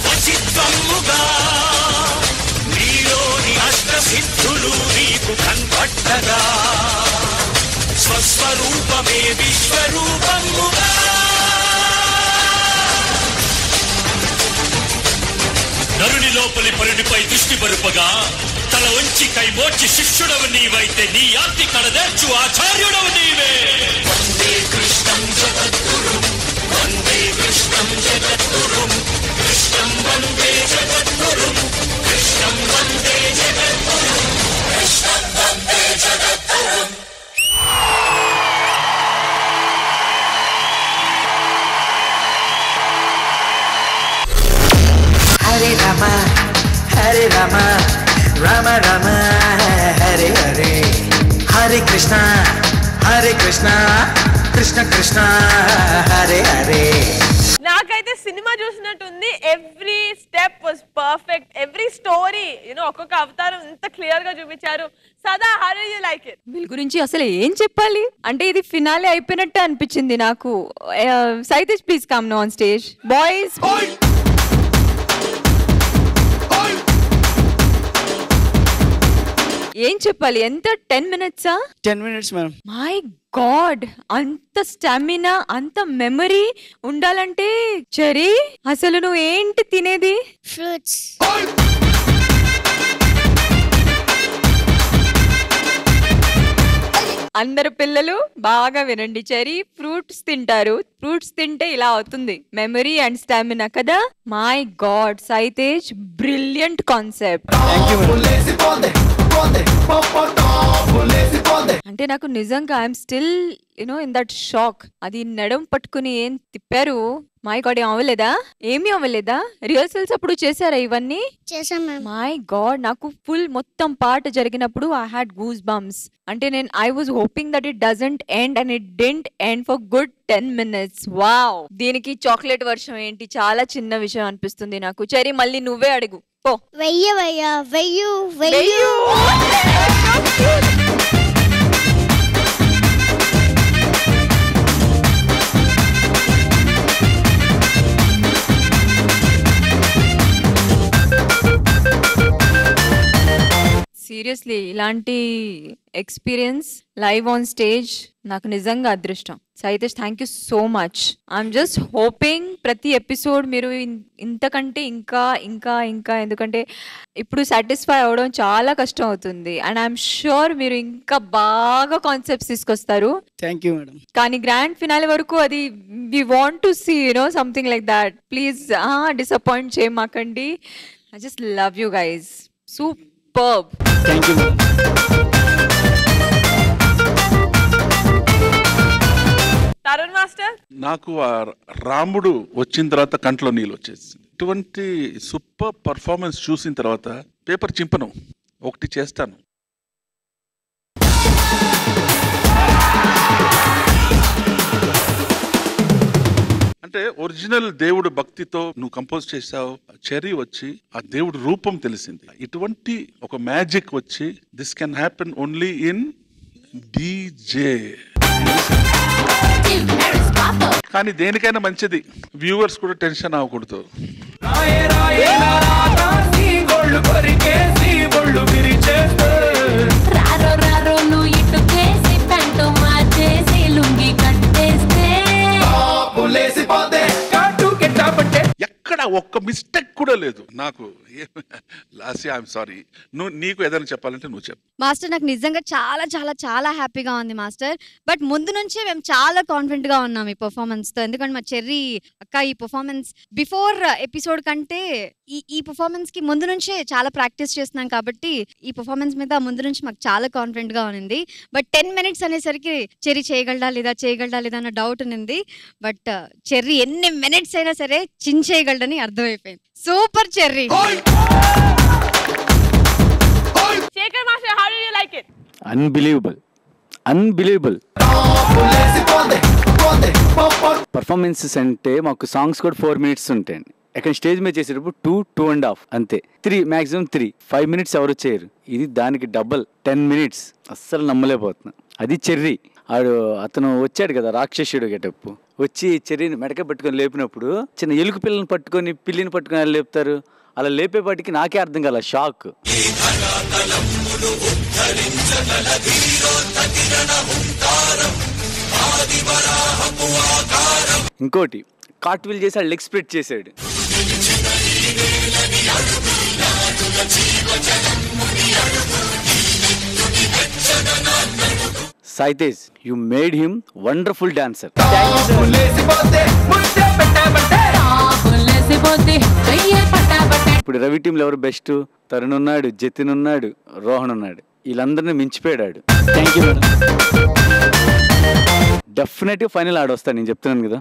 Speaker 19: వచిత్వముగా నీలోని అష్టసిద్ధులు నీకు కన్పట్టగా స్వస్వరూపమే విశ్వరూపముగా నరుని లోపలి పరునిపై దృష్టి పరుపగా తల వంచి కైమోర్చి శిష్యుడవు నీవైతే నీ ఆర్తి కడదేర్చు ఆచార్యుడవు నీవే వందే కృష్ణం జగద్గురు వందే కృష్ణం జగద్గురు కృష్ణం వందే జగద్గురు కృష్ణం వందే జగద్గురు కృష్ణం వందే జగద్గురు
Speaker 17: హరే రామ హరే రామ రామ రామ హరే హరే హరే కృష్ణ కృష్ణ కృష్ణ హరే హరే.
Speaker 3: నాకైతే సినిమా చూసినట్టుంది. Every step was perfect. Every story ఒక్కొక్క అవతారం ఇంత క్లియర్ గా చూపించారు. Sada how do you like it?
Speaker 14: వీళ్ళ గురించి అసలు ఏం చెప్పాలి అంటే ఇది ఫినాలే అయిపోయినట్టు అనిపించింది నాకు. Saitesh please come on stage. Boys ఏం చెప్పాలి? ఎంత 10 minutes?
Speaker 15: 10 minutes madam.
Speaker 14: My God, అంత స్టామినా అంత మెమరీ ఉండాలంటే చెరీ అసలు నువ్వు ఏంటి తినేది?
Speaker 18: ఫ్రూట్స్.
Speaker 14: అందరు పిల్లలు బాగా వినండి, చెరీ ఫ్రూట్స్ తింటారు. ఫ్రూట్స్ తింటే ఇలా అవుతుంది, మెమరీ అండ్ స్టామినా కదా. My God Saitesh, brilliant concept. అంటే నాకు నిజంగా I'm still in that shock. అది నడుం పట్టుకుని ఏం తిప్పారు. మై గాడ్, ఏమీ అవ్వలేదా? రిహర్సల్స్ అప్పుడు చేశారా ఇవన్నీ? మై గాడ్, నాకు ఫుల్ మొత్తం పాట జరిగినప్పుడు ఐ హ్యాడ్ గూస్ బంప్స్. అంటే I was hoping that it doesn't end and it didn't end for good 10 minutes. Wow, దీనికి చాక్లెట్ వర్షం ఏంటి? చాలా చిన్న విషయం అనిపిస్తుంది నాకు. చెరీ మళ్ళీ నువ్వే అడుగు పో.
Speaker 18: వెయ్యు.
Speaker 14: సీరియస్లీ ఇలాంటి ఎక్స్పీరియన్స్ లైవ్ ఆన్ స్టేజ్ నాకు నిజంగా అదృష్టం. Saitesh, thank you so much. I'm just hoping ప్రతి ఎపిసోడ్ మీరు ఇంతకంటే ఇంకా ఇంకా ఇంకా, ఎందుకంటే ఇప్పుడు సాటిస్ఫై అవ్వడం చాలా కష్టం అవుతుంది. అండ్ ఐఎమ్ షూర్ మీరు ఇంకా బాగా కాన్సెప్ట్స్ తీసుకొస్తారు.
Speaker 15: Thank you madam.
Speaker 14: కానీ గ్రాండ్ ఫినాలే వరకు అది we want to see something like that. Please disappoint చేయమాకండి. I just love you guys. Superb.
Speaker 15: Thank you madam.
Speaker 3: Tarun master,
Speaker 6: నాకు ఆ రాముడు వచ్చిన తర్వాత కంట్లో నీళ్ళు వచ్చేసింది. ఇటువంటి సూపర్ పర్ఫార్మెన్స్ చూసిన తర్వాత పేపర్ చింపను, ఒకటి చేస్తాను. అంటే ఒరిజినల్ దేవుడు భక్తితో నువ్వు కంపోజ్ చేసావు. చెరీ వచ్చి ఆ దేవుడు రూపం తెలిసింది. ఇటువంటి ఒక మ్యాజిక్ వచ్చి this can happen only in DJ. కానీ దేనికైనా మంచిది, వ్యూవర్స్ కూడా టెన్షన్ అవ్వకూడదు. ఎక్కడ ఒక్క మిస్టేక్ కూడా లేదు నాకు. Lasya, I'm sorry. నీకు ఏదైనా చెప్పాలంటే నువ్వు చెప్పు.
Speaker 7: మాస్టర్, నాకు నిజంగా చాలా చాలా చాలా హ్యాపీగా ఉంది మాస్టర్. బట్ ముందు నుంచే మేము చాలా కాన్ఫిడెంట్ గా ఉన్నాం ఈ పర్ఫార్మెన్స్ తో. ఎందుకంటే మా చెర్రీ అక్క ఈ పర్ఫార్మెన్స్ బిఫోర్ ఎపిసోడ్ కంటే ఈ పర్ఫార్మెన్స్ కి ముందు నుంచే చాలా ప్రాక్టీస్ చేస్తున్నాం కాబట్టి ఈ పర్ఫార్మెన్స్ మీద ముందు నుంచి మాకు చాలా కాన్ఫిడెంట్ గా ఉంది. బట్ 10 minutes అనేసరికి చెర్రీ చేయగలడా లేదా అన్న డౌట్ ఉంది. బట్ చెర్రీ ఎన్ని మినిట్స్ అయినా సరే చించేయగలడని అర్థమైపోయింది. Super Cherry.
Speaker 3: Sekhar master, how do you like it?
Speaker 8: Unbelievable performances అంటే మాకు సాంగ్స్ కూడా 4 minutes ఉంటాయండి. ఎక్కడ స్టేజ్ మీద చేసేటప్పుడు 2.5 అంతే, 3 మ్యాక్సిమం 3, 5 minutes ఎవరు చేయరు. ఇది దానికి డబల్ 10 minutes. అస్సలు నమ్మలేకపోతున్నా. అది చెర్రీ అతను వచ్చాడు కదా రాక్షసుడు గెటప్పు, వచ్చి చెర్రీని మెడక పట్టుకొని లేపినప్పుడు చిన్న ఎలుక పిల్లని పట్టుకొని పిల్లిని పట్టుకొని అలా లేపుతారు. అలా లేపేపాటికి నాకే అర్థం కాల, షాక్. ఇంకోటి కార్ట్విల్ చేసి ఆ లెగ్ స్ప్రెడ్ చేశాడు. Sai Tej, you made him wonderful dancer. ఇప్పుడు రవి టీంలో ఎవరు బెస్ట్? తరుణ్ ఉన్నాడు, జతిన్ ఉన్నాడు, రోహన్ ఉన్నాడు. వీళ్ళందరినీ మించిపోయాడు. Thank you madam. డెఫినెట్గా ఫైనల్ ఆడొస్తాను, నేను చెప్తున్నాను కదా.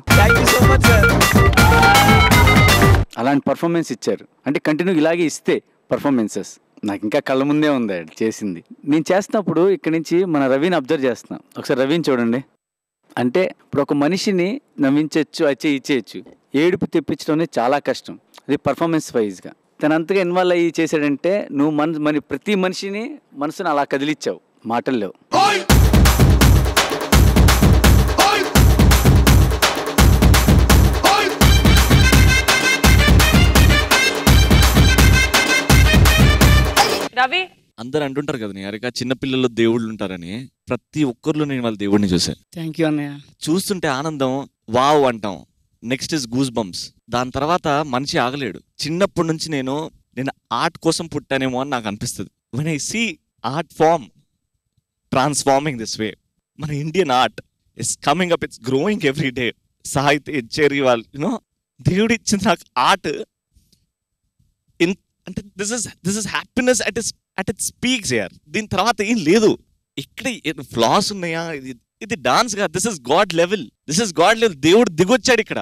Speaker 8: అలాంటి పర్ఫార్మెన్స్ ఇచ్చారు అంటే కంటిన్యూ ఇలాగే ఇస్తే పర్ఫార్మెన్సెస్ నాకు ఇంకా కళ్ళ ముందే ఉంది ఆయన చేసింది. నేను చేస్తున్నప్పుడు ఇక్కడి నుంచి మన రవిని అబ్జర్వ్ చేస్తున్నాను. ఒకసారి రవిని చూడండి. అంటే ఇప్పుడు ఒక మనిషిని నవ్వించవచ్చు, ఇచ్చేయచ్చు. ఏడుపు తెప్పించడం అనేది చాలా కష్టం, అది పర్ఫార్మెన్స్ వైజ్గా. తను అంతగా ఇన్వాల్వ్ అయ్యి చేశాడంటే నువ్వు మన ప్రతి మనిషిని మనసుని అలా కదిలిచ్చావు, మాటల్లో.
Speaker 3: రవి,
Speaker 5: అందరు అంటుంటారు కదా నిహారిక, చిన్నపిల్లలు దేవుళ్ళు ఉంటారని. ప్రతి ఒక్కరిలో నేను వాళ్ళ దేవుడిని చూసాను.
Speaker 15: థ్యాంక్ యూ అన్నయ్య.
Speaker 5: చూస్తుంటే ఆనందం, వావ్ అంటాం. Next is goose bumps. దాని తర్వాత మనిషి ఆగలేడు. చిన్నప్పటి నుంచి నేను ఆర్ట్ కోసం పుట్టానేమో అని నాకు అనిపిస్తుంది. When I see art form transforming this way, మన Indian art is coming up, it's growing every day. Sahitya Cherry వాళ్ళు దేవుడు ఇచ్చిన నాకు ఆర్ట్ అంటే this is happiness at its peaks యార్. దీని తర్వాత ఏం లేదు. ఇక్కడ ఫ్లాస్ ఉన్నాయా? ఇది డాన్స్ గా, దిస్ ఇస్ గాడ్ లెవెల్. దేవుడు దిగొచ్చాడు ఇక్కడ.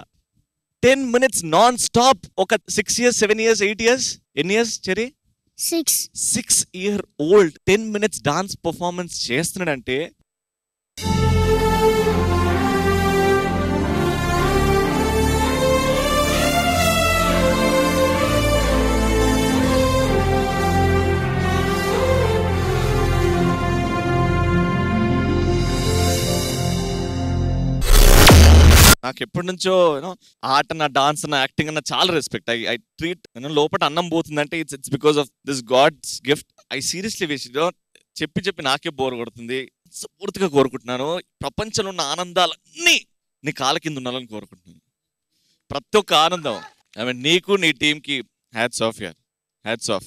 Speaker 5: 10 minutes నాన్ స్టాప్. ఒక 6 years 7 years 8 years ఎన్ని years cherry? 6 year old 10 minutes dance performance చేస్తున్నాడంటే నాకు ఎప్పటి నుంచో ఆర్ట్ అన్న, డాన్స్ అన్న, యాక్టింగ్ అన్న చాలా రెస్పెక్ట్. ఐ ట్రీట్ లోపల అన్నం పోతుందంటే it's because of this God's gift. I seriously wish. చెప్పి నాకే బోర్ కొడుతుంది. పూర్తిగా కోరుకుంటున్నాను ప్రపంచంలో ఉన్న ఆనందాలన్నీ నీ కాళ్ళ కింద ఉండాలని కోరుకుంటున్నాను. ప్రతి ఒక్క ఆనందం. ఐ మీన్ నీకు నీ టీమ్ కి హ్యాట్స్ ఆఫ్ యార్, hats off.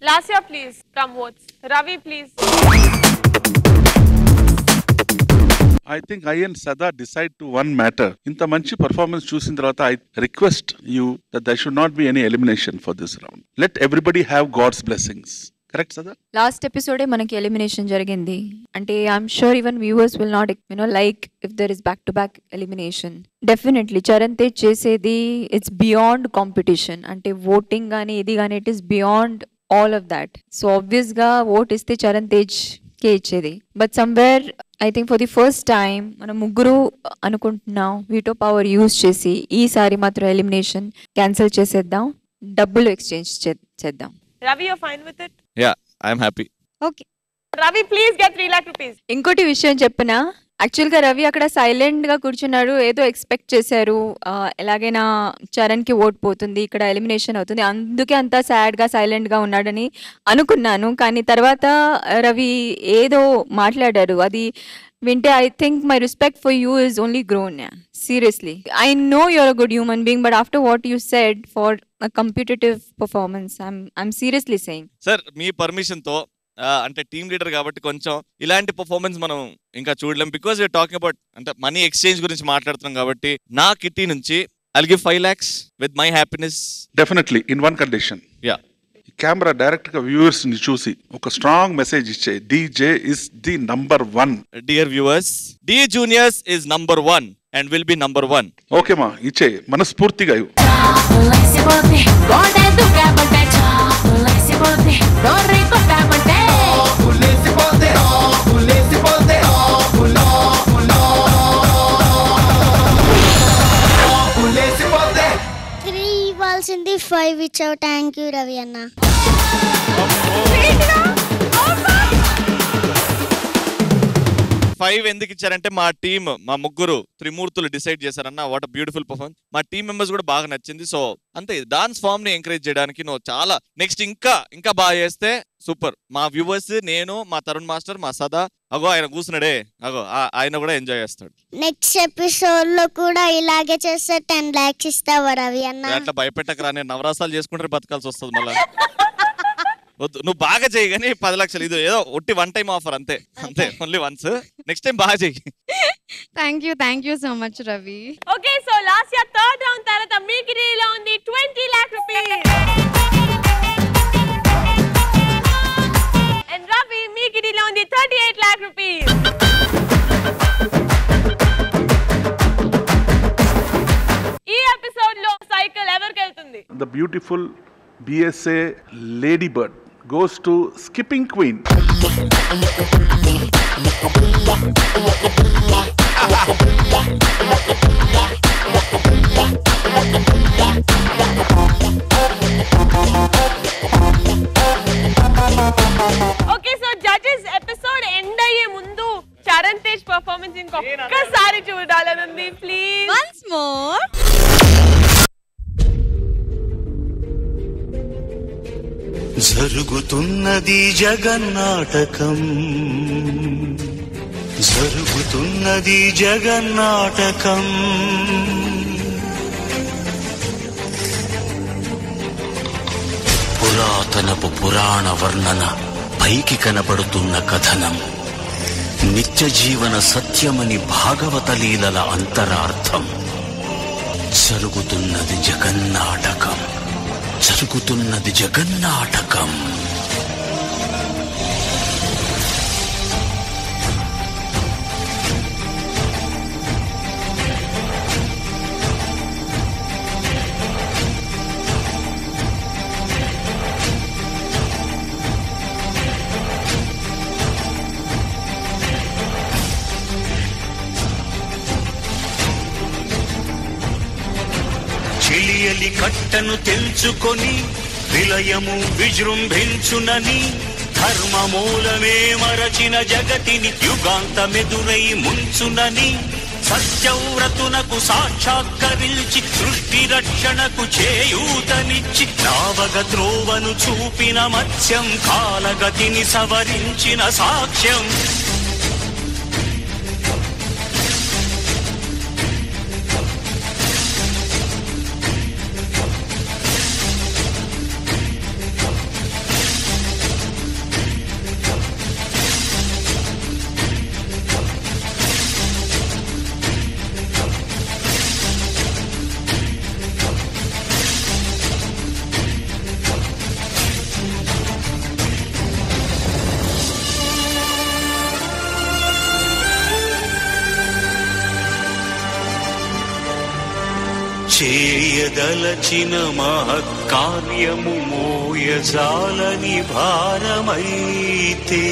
Speaker 3: Lasya, please come votes. Ravi, please.
Speaker 6: I think I and Sada decide to one matter. ఇంత మంచి పర్ఫార్మెన్స్ చూసిన తర్వాత I request you that there should not be any elimination for this round. Let everybody have God's blessings. Correct, Sada?
Speaker 14: Last ఎపిసోడే మనకి elimination జరిగింది. అంటే I'm sure even viewers will not like if there is back to back elimination. Definitely Charan Tej చేసేది it's beyond competition. అంటే voting కానీ ఇది కానీ it is beyond all of that. So obvious గా ఓట్ ఇస్తే చరణ్ తేజ్ కే ఇచ్చేది. But somewhere I think for the first time మనం ముగ్గురు అనుకుంటున్నాం వీటో పవర్ యూజ్ చేసి ఈసారి మాత్రం ఎలిమినేషన్ క్యాన్సిల్ చేసేద్దాం, డబ్బులు ఎక్స్చేంజ్ చేద్దాం.
Speaker 3: Ravi, you're fine with it?
Speaker 5: Yeah, I'm happy.
Speaker 14: Okay.
Speaker 3: Ravi, please get 3 lakh rupees.
Speaker 14: ఇంకోటి విషయం చెప్పనా, యాక్చువల్ గా రవి అక్కడ సైలెంట్ గా కూర్చున్నాడు. ఏదో ఎక్స్పెక్ట్ చేశారు ఎలాగైనా చరణ్ కి ఓట్ పోతుంది, ఇక్కడ ఎలిమినేషన్ అవుతుంది, అందుకే అంతా సాడ్ గా సైలెంట్ గా ఉన్నాడని అనుకున్నాను. కానీ తర్వాత రవి ఏదో మాట్లాడారు, అది వింటే I think my respect for you is only grown. Seriously I know you're a good human being, but after what you said for a competitive performance, I'm seriously saying.
Speaker 5: Sir మీ పర్మిషన్ తో అంటే team leader కాబట్టి కొంచెం ఇలాంటి performance మనం ఇంకా చూడలేం. Because you're talking about అంటే మనీ ఎక్స్చేంజ్ గురించి మాట్లాడుతున్నాం కాబట్టి నా కిట్టి నుంచి I'll give 5 lakhs with my happiness.
Speaker 6: Definitely in one condition.
Speaker 5: Yeah.
Speaker 6: Camera direct గా వ్యూవర్స్ ని చూసి ఒక స్ట్రాంగ్ మెసేజ్ ఇచ్చే, DJ is the number 1.
Speaker 5: Dear viewers, D Juniors is number 1 and will be number 1.
Speaker 6: Okay మా ఇచ్చే మనస్ఫూర్తిగా ఇవ్వు.
Speaker 18: 5 ఇచ్చావు. థ్యాంక్ యూ రవి అన్న.
Speaker 5: ఫైవ్ ఎందుకు ఇచ్చారంటే మా టీమ్, మా ముగ్గురు త్రిమూర్తులు డిసైడ్ చేశారన్న. What beautiful performance. మా టీమ్ మెంబర్స్ కూడా బాగా నచ్చింది. సో అంతే, డాన్స్ ఫామ్ ని ఎంకరేజ్ చేయడానికి నువ్వు చాలా నెక్స్ట్ ఇంకా బాగా చేస్తే సూపర్. మా వ్యూవర్స్, నేను, మా తరుణ్ మాస్టర్, మా సదా, అగో ఆయన కూర్చున్నాడే, అగో ఆయన కూడా ఎంజాయ్ చేస్తాడు.
Speaker 18: నెక్స్ట్ ఎపిసోడ్ లో కూడా ఇలాగే చేస్తే 10 lakhs ఇస్తావా రవి అన్న?
Speaker 5: అట్లా భయపెట్టకరా, నేను నవరాసాలు చేసుకుంటే బతకాల్సి వస్తుంది మళ్ళీ. వద్దు, నువ్వు బాగా చెయ్యి కానీ 10 లక్షలు ఇది ఏదో ఒట్టి 1 time ఆఫర్ అంతే, ఓన్లీ వన్స్. నెక్స్ట్ టైం బాగా చెయ్యి.
Speaker 7: Thank you so much Ravi.
Speaker 3: Okay, so last year third round తర్వాత మీకు డీలో ఉంది 20 lakh rupees. అండ్ రవి మీకు డీలో ఉంది 38 lakh rupees. ఈ ఎపిసోడ్ లో సైకిల్ ఎవరికి వెళ్తుంది?
Speaker 6: The beautiful BSA Ladybird goes to Skipping Queen.
Speaker 3: Okay, so judges episode end అయ్యే ముందు చరణ్ తేజ్ పర్ఫార్మెన్స్ ఇంకొకసారి చూడాలనుంది. Please
Speaker 7: once more.
Speaker 20: జరుగుతున్నది జగన్నాటకం, జరుగుతున్నది జగన్నాటకం. పురాతనపు పురాణ వర్ణన, పైకి కనపడుతున్న కథనం, నిత్య జీవన సత్యమని భాగవత లీలల అంతరార్థం. జరుగుతున్నది జగన్నాటకం, జరుగుతున్నది జగన్నాటకం. చెలియలి కట్టను తెంచుకొని విలయము విజృంభించునని, ధర్మమూలమే మరచిన జగతిని యుగాంతమెదురై ముంచునని, సత్యవ్రతునకు సాక్షాత్కరించి సృష్టి రక్షణకు చేయూతనిచ్చి, నావగ త్రోవను చూపిన మత్స్యం, కాలగతిని సవరించిన సాక్ష్యం. చేయదలచిన మహత్కార్యము మోయజాలని భారమైతే,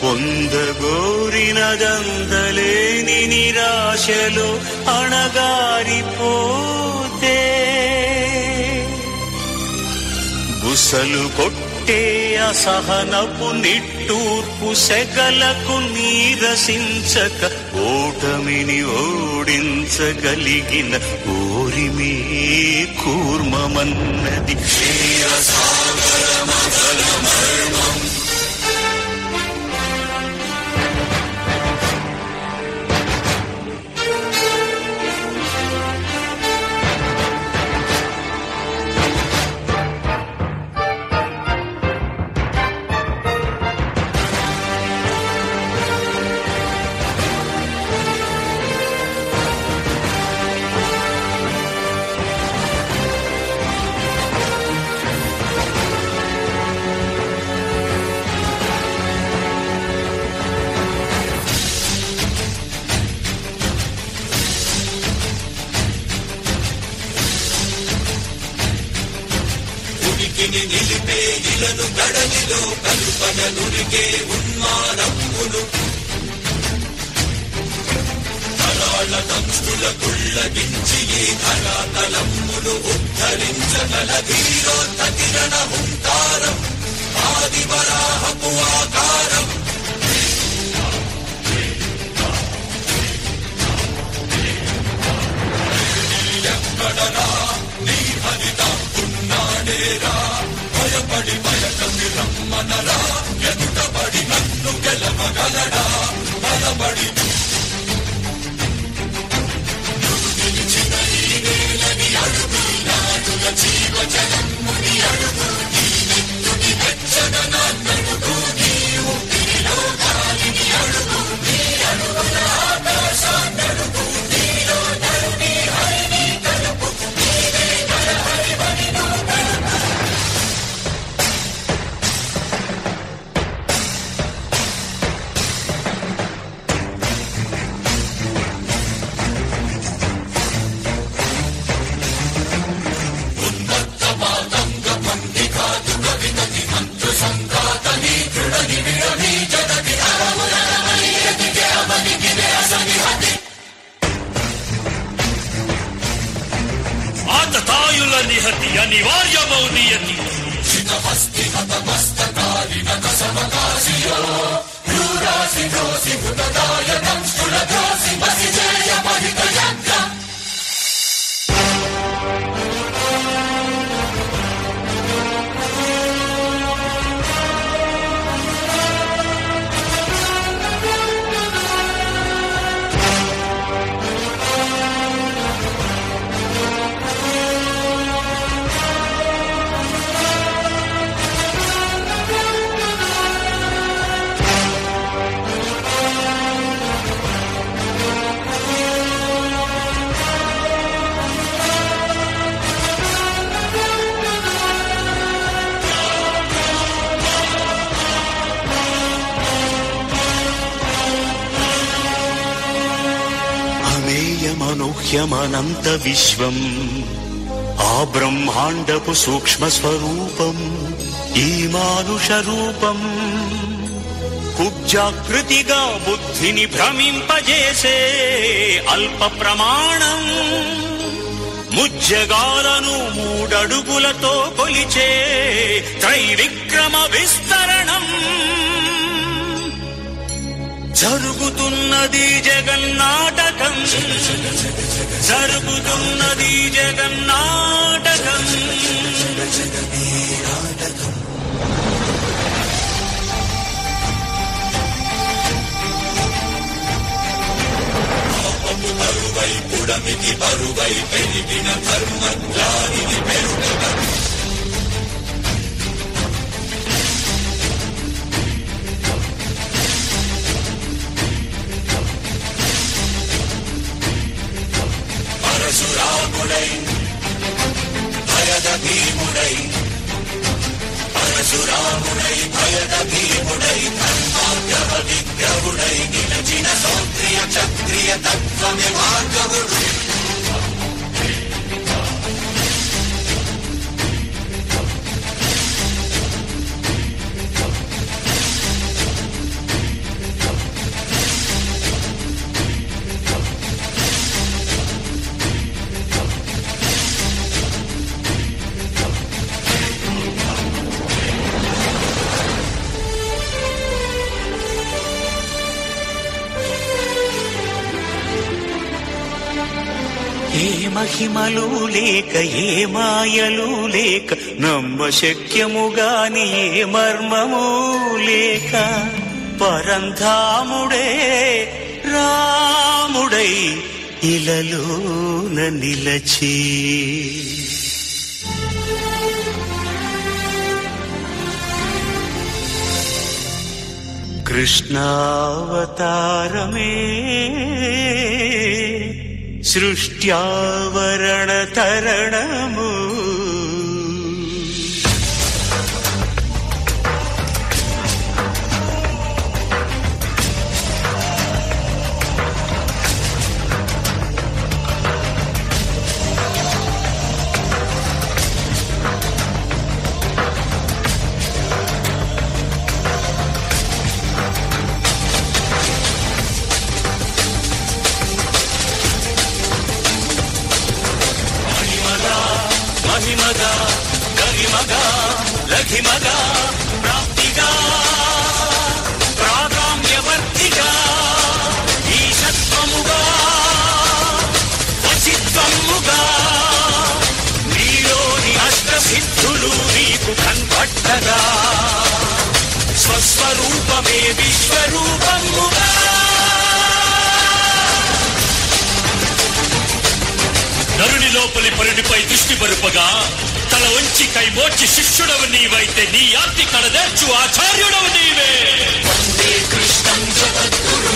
Speaker 20: పొందగోరినదందలేని నిరాశలో అణగారిపోతే, బుసలు కొట్టే అసహనపు నిట్టూర్పు సెగలకు నీరసించక, ఓటమిని ఓడించగలిగిన ఓరిమే కూర్మమన్నది క్షీరసాగరమగలమర్మం.
Speaker 4: నిలిపే ఇలను గడలిలో కలుపన నురిగే ఉన్మానమును, తలాడి దంష్టుల కుళ్ళగించి ఈ ధరాతలమ్మును ఉద్ధరించగల ధీరోత్తతిరణ హుంకారం ఆది వరాహపు ఆకారం ఎక్కడరా నీ హరిత ఉన్నాడేరా భయపడి బయటకి రమ్మనరా ఎదుటపడి నన్ను గెలవగలడా బలపడి నిలిచిన ఈ నేలని అడుగు నాటుల జీవజలమ్ముని అడుగు నీ నెత్తుని వెచ్చదనాన్నడుగు నీ ఊపిరిలో గాలిని అడుగు నీ అడుగుల ఆకాశాన్నడుగు నీలో నరుని హరిని కలుపు నీవే నరహరివని నువ్వు కలుపు
Speaker 19: ఆతతాయుల నిహతి అనివార్యమౌ నియతి
Speaker 4: హస్తి హతమస్తకాలిన కసమకాశియో క్రూరాసి ద్రోసి హృదదాయ దంష్టుల ద్రోసి బసి జయ మహిత యజ్ఞ
Speaker 20: అమేయమనూహ్యమనంత విశ్వం ఆ బ్రహ్మాండపు సూక్ష్మ స్వరూపం ఈ మానుష రూపం కుబ్జాకృతిగా బుద్ధిని భ్రమింపజేసే అల్ప ప్రమాణం ముజ్జగాలను మూడడుగులతో కొలిచే త్రైవిక్రమ విస్తరణం జరుగుతున్నది జగన్నాటకం జరుగుతున్నది జగన్నాటకం
Speaker 4: బరువై పుడమికి బరువై పెరిగిన ధర్మజ్ఞానిని పెరుగగా పరశురాముడై భయద భీముడై పరశురాముడై భయద భీముడై ధర్మాగ్రహ విగ్రహుడై నిలచిన సౌత్రియ క్షత్రియ తత్వమే భార్గవుడు
Speaker 20: ఏ మహిమలు లేక ఏ మాయలు లేక నమ్మశక్యముగాని ఏ మర్మము లేక పరంధాముడే రాముడై ఇలలోన నిలచి కృష్ణావతారమే సృష్ట్యావరణ తరణము మహిమగా ప్రాప్తిగా ప్రాగామ్యవర్తిగా ఈశత్వముగా వశిత్వముగా నీలోని అష్టసిద్ధులు నీకు కన్పట్టగా స్వస్వరూపమే విశ్వరూపముగా నరుని లోపలి పరునిపై దృష్టి పరుపగా తల వంచి కైమోర్చి శిష్యుడవు నీవైతే నీ ఆర్తి కడదేర్చు ఆచార్యుడవు నీవే వందే కృష్ణం జగద్గురు